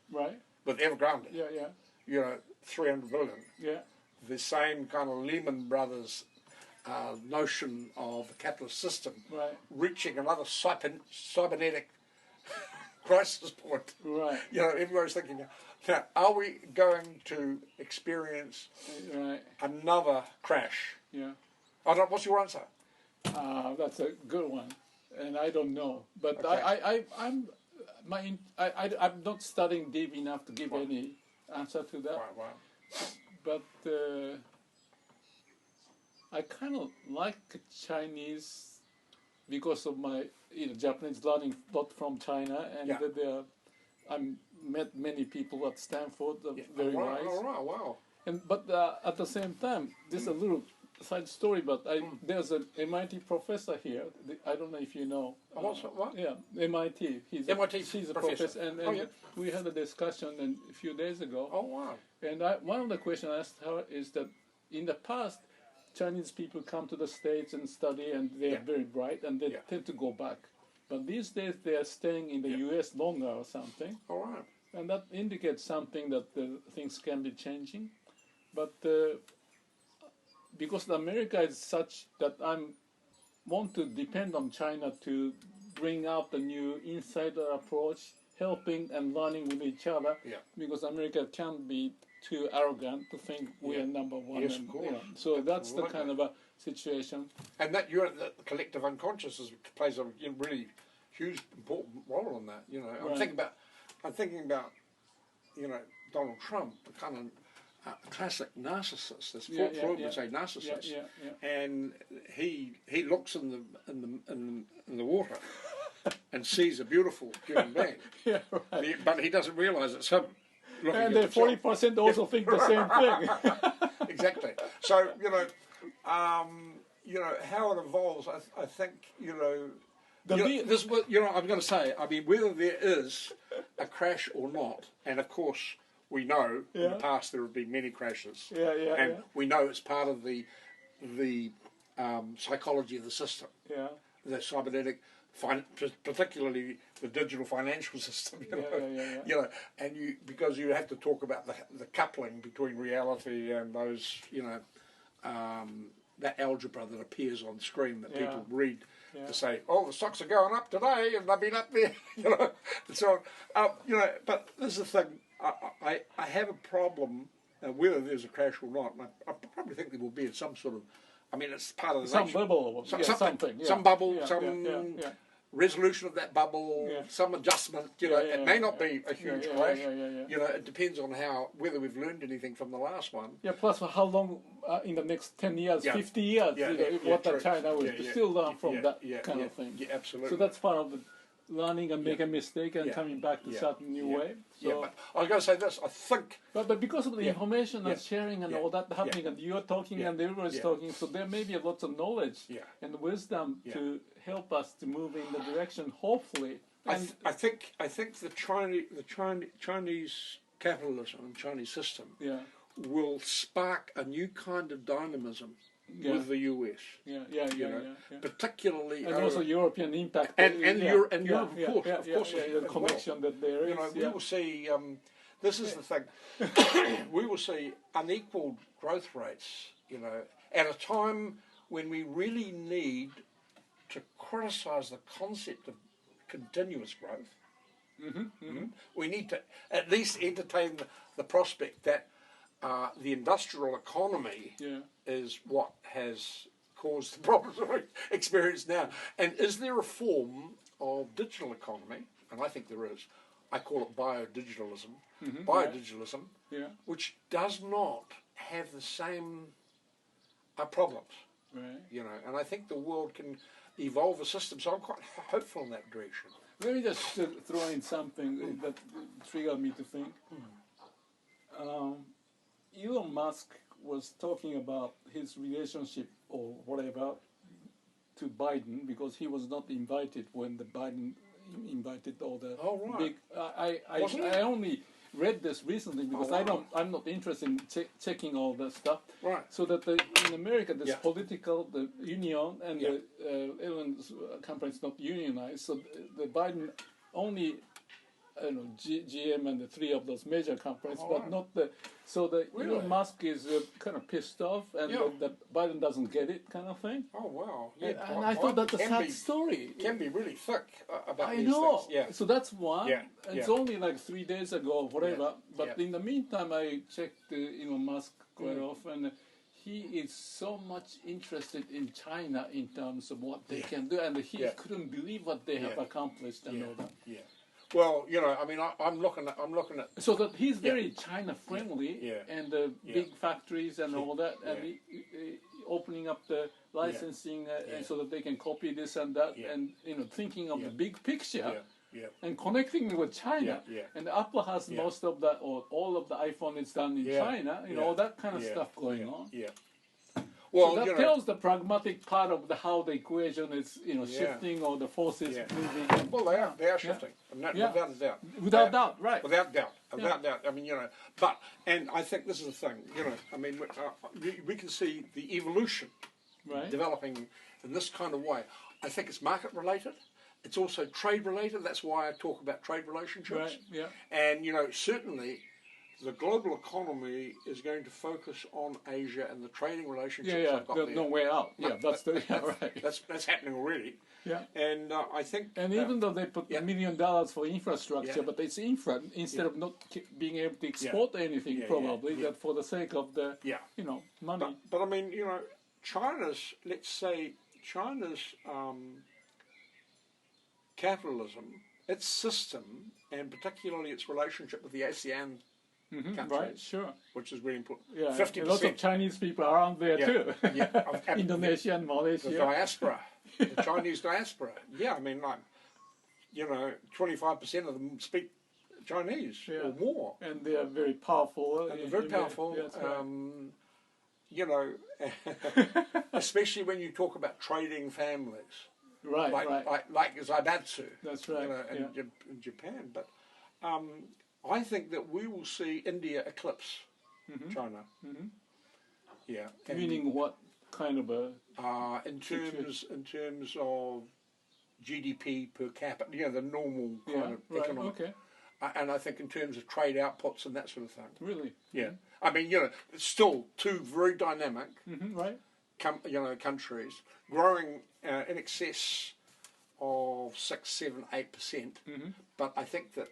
you know, 300 billion. Yeah. The same kind of Lehman Brothers notion of the capitalist system reaching another cybernetic crisis point. Right. You know, everybody's thinking, now, are we going to experience another crash? Yeah. What's your answer? That's a good one, and I don't know. But okay. I'm not studying deep enough to give any answer to that. Right. But I kind of like Chinese because of my Japanese learning a lot from China, and I met many people at Stanford, very nice. All right, wow. But at the same time, this is a little side story, but there's an MIT professor here. I don't know if you know. What? Yeah, MIT. She's a professor. And we had a discussion a few days ago. Oh, wow. And one of the questions I asked her is that in the past, Chinese people come to the States and study, and they are very bright, and they tend to go back. But these days, they are staying in the U.S. longer or something. All right. And that indicates something that things can be changing. But because America is such that I want to depend on China to bring out the new insider approach, helping and learning with each other, because America can't be too arrogant to think we are number one. Yes, of course. So that's the kind of a situation. And that the collective unconscious plays a really huge, important role in that. You know, I'm thinking about, you know, Donald Trump, the kind of classic narcissist. As Freud would say, narcissist. And he looks in the water and sees a beautiful human being. But he doesn't realise it's him. And then 40% also think the same thing. Exactly. So you know how it evolves. I think I'm going to say. I mean, whether there is a crash or not, and of course we know in the past there have been many crashes. And we know it's part of the psychology of the system. The cybernetic. Particularly the digital financial system, you know, and because you have to talk about the coupling between reality and those, that algebra that appears on screen that people read to say, oh, the stocks are going up today and they've been up there, and so on. But this is the thing, I have a problem whether there's a crash or not, and I probably think there will be some sort of. I mean, it's part of the some bubble, some bubble, resolution of that bubble, some adjustment. It may not be a huge crash. It depends on whether we've learned anything from the last one. Plus how long in the next 10 years, 50 years, what China will still learn from that kind of thing. Yeah, absolutely. So that's part of the learning and make a mistake and coming back to certain new way. So, but I was going to say this. I think. But because of the information and sharing and all that happening, and you're talking and everybody's talking, so there may be lots of knowledge and wisdom to help us to move in the direction. Hopefully, and I think the Chinese capitalism and Chinese system will spark a new kind of dynamism. With the US, particularly, and also European impact, and Europe, of course, the connection that there is. We will see. This is the thing. We will see unequal growth rates. At a time when we really need to criticise the concept of continuous growth. We need to at least entertain the prospect that. The industrial economy is what has caused the problems we experience now. And is there a form of digital economy? And I think there is. I call it biodigitalism. Biodigitalism, which does not have the same problems. And I think the world can evolve a system. So I'm quite hopeful in that direction. Let me just throw in something that triggered me to think. Elon Musk was talking about his relationship or whatever to Biden, because he was not invited when the Biden invited all the big. I only read this recently because I'm not interested in checking all that stuff. Right. So that in America, this political, the union and the Elon's company is not unionized. So the Biden only, GM and the three of those major companies, but not the. So the Elon Musk is kind of pissed off, and the Biden doesn't get it, kind of thing. Oh wow! Yeah, and I thought that's a sad story. Can be really thick about I these know. things. Yeah. So that's one. Yeah. It's only like 3 days ago, or whatever. But in the meantime, I checked Elon Musk quite often. He is so much interested in China in terms of what they can do, and he couldn't believe what they have accomplished and all that. Yeah. Well, I mean, I'm looking at. So that he's very China friendly, and the big factories and all that, and he opening up the licensing, and so that they can copy this and that, and thinking of the big picture, and connecting with China. And Apple has most of that, or all of the iPhone is done in China. All that kind of stuff going on. Well, so that tells the pragmatic part of how the equation is, shifting, or the forces moving. Well, they are shifting, without a doubt. Without doubt, right? Without doubt. I mean, and I think this is the thing. I mean, we can see the evolution developing in this kind of way. I think it's market related. It's also trade related. That's why I talk about trade relationships. Right. Yeah. And certainly, the global economy is going to focus on Asia and the trading relationships. There's no way out. That's happening already. Yeah. And I think. And even though they put $1 million for infrastructure, but it's infra instead of not being able to export anything, probably that for the sake of the money. But I mean, China's capitalism, its system, and particularly its relationship with the ASEAN. Countries, right, sure. Which is really important. Yeah, 50%. Lots of Chinese people are around there too. Indonesia and Malaysia. The diaspora, the Chinese diaspora. Yeah, I mean, 25% of them speak Chinese or more. And they are very powerful. And they're very powerful. Especially when you talk about trading families. Right, like Zaibatsu. That's right. In Japan, but. I think that we will see India eclipse China. Yeah. Meaning what kind of a? In terms of GDP per capita, the normal kind of economic. Okay. And I think in terms of trade outputs and that sort of thing. Really? Yeah. I mean, it's still two very dynamic, countries growing in excess of 6, 7, 8%. But I think that.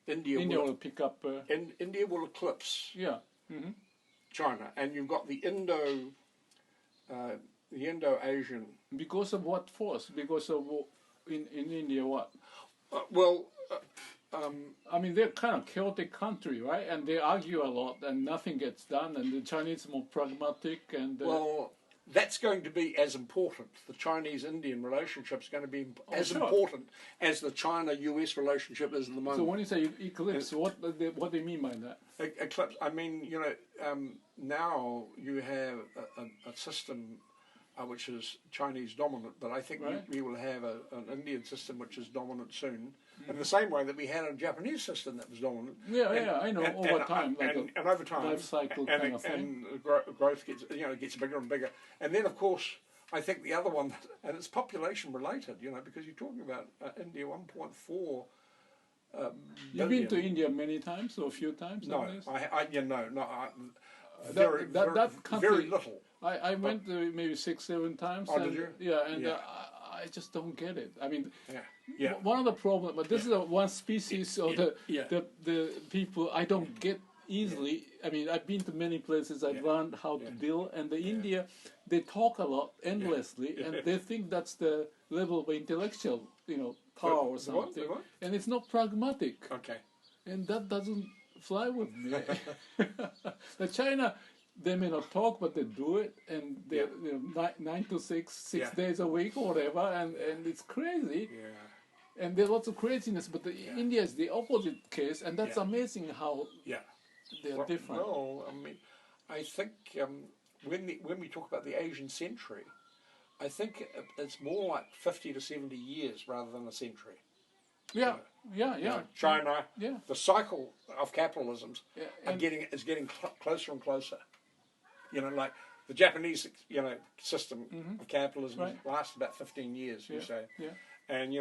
India will pick up. India will eclipse China, and you've got the Indo-Asian. Because of what force? Because of in India what? I mean, they're kind of chaotic country, right? And they argue a lot, and nothing gets done. And the Chinese are more pragmatic and. That's going to be as important. The Chinese-Indian relationship is going to be important as the China-US relationship is at the moment. So when you say eclipse, what do you mean by that? Eclipse. I mean, now you have a system which is Chinese dominant, but I think we will have an Indian system which is dominant soon. In the same way that we had a Japanese system that was dominant. I know. Over time, and over time, life cycle kind of thing. And growth gets bigger and bigger. And then, of course, I think the other one, and it's population related, because you're talking about India 1.4. You've been to India many times or a few times? No, very little. I went maybe 6, 7 times. Oh, did you? Yeah, and I just don't get it. I mean, one of the problems, but this is one species of the people I don't get easily. I mean, I've been to many places. I've learned how to deal, and the India, they talk a lot endlessly, and they think that's the level of intellectual, power or something, and it's not pragmatic. Okay, and that doesn't fly with me. The China. They may not talk, but they do it, and they're 9 to 6 days a week or whatever, and it's crazy. Yeah. And there's lots of craziness, but India is the opposite case, and that's amazing how they're different. Well, I mean, I think when we talk about the Asian century, I think it's more like 50 to 70 years rather than a century. Yeah, China, the cycle of capitalism is getting closer and closer. Like the Japanese, system of capitalism lasts about 15 years, you say. Yeah. And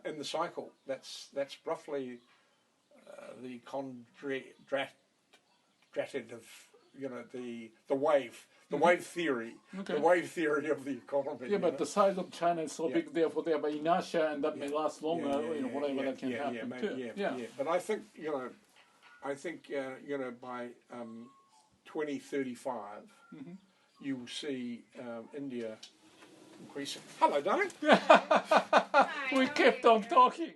in the cycle, that's roughly the quadratic the wave. The wave theory, the wave theory of the economy. Yeah, but the size of China is so big, therefore they have inertia, and that may last longer. Whatever that can happen too. But I think by 2035, you will see India increasing. Hello, darling. We kept on talking.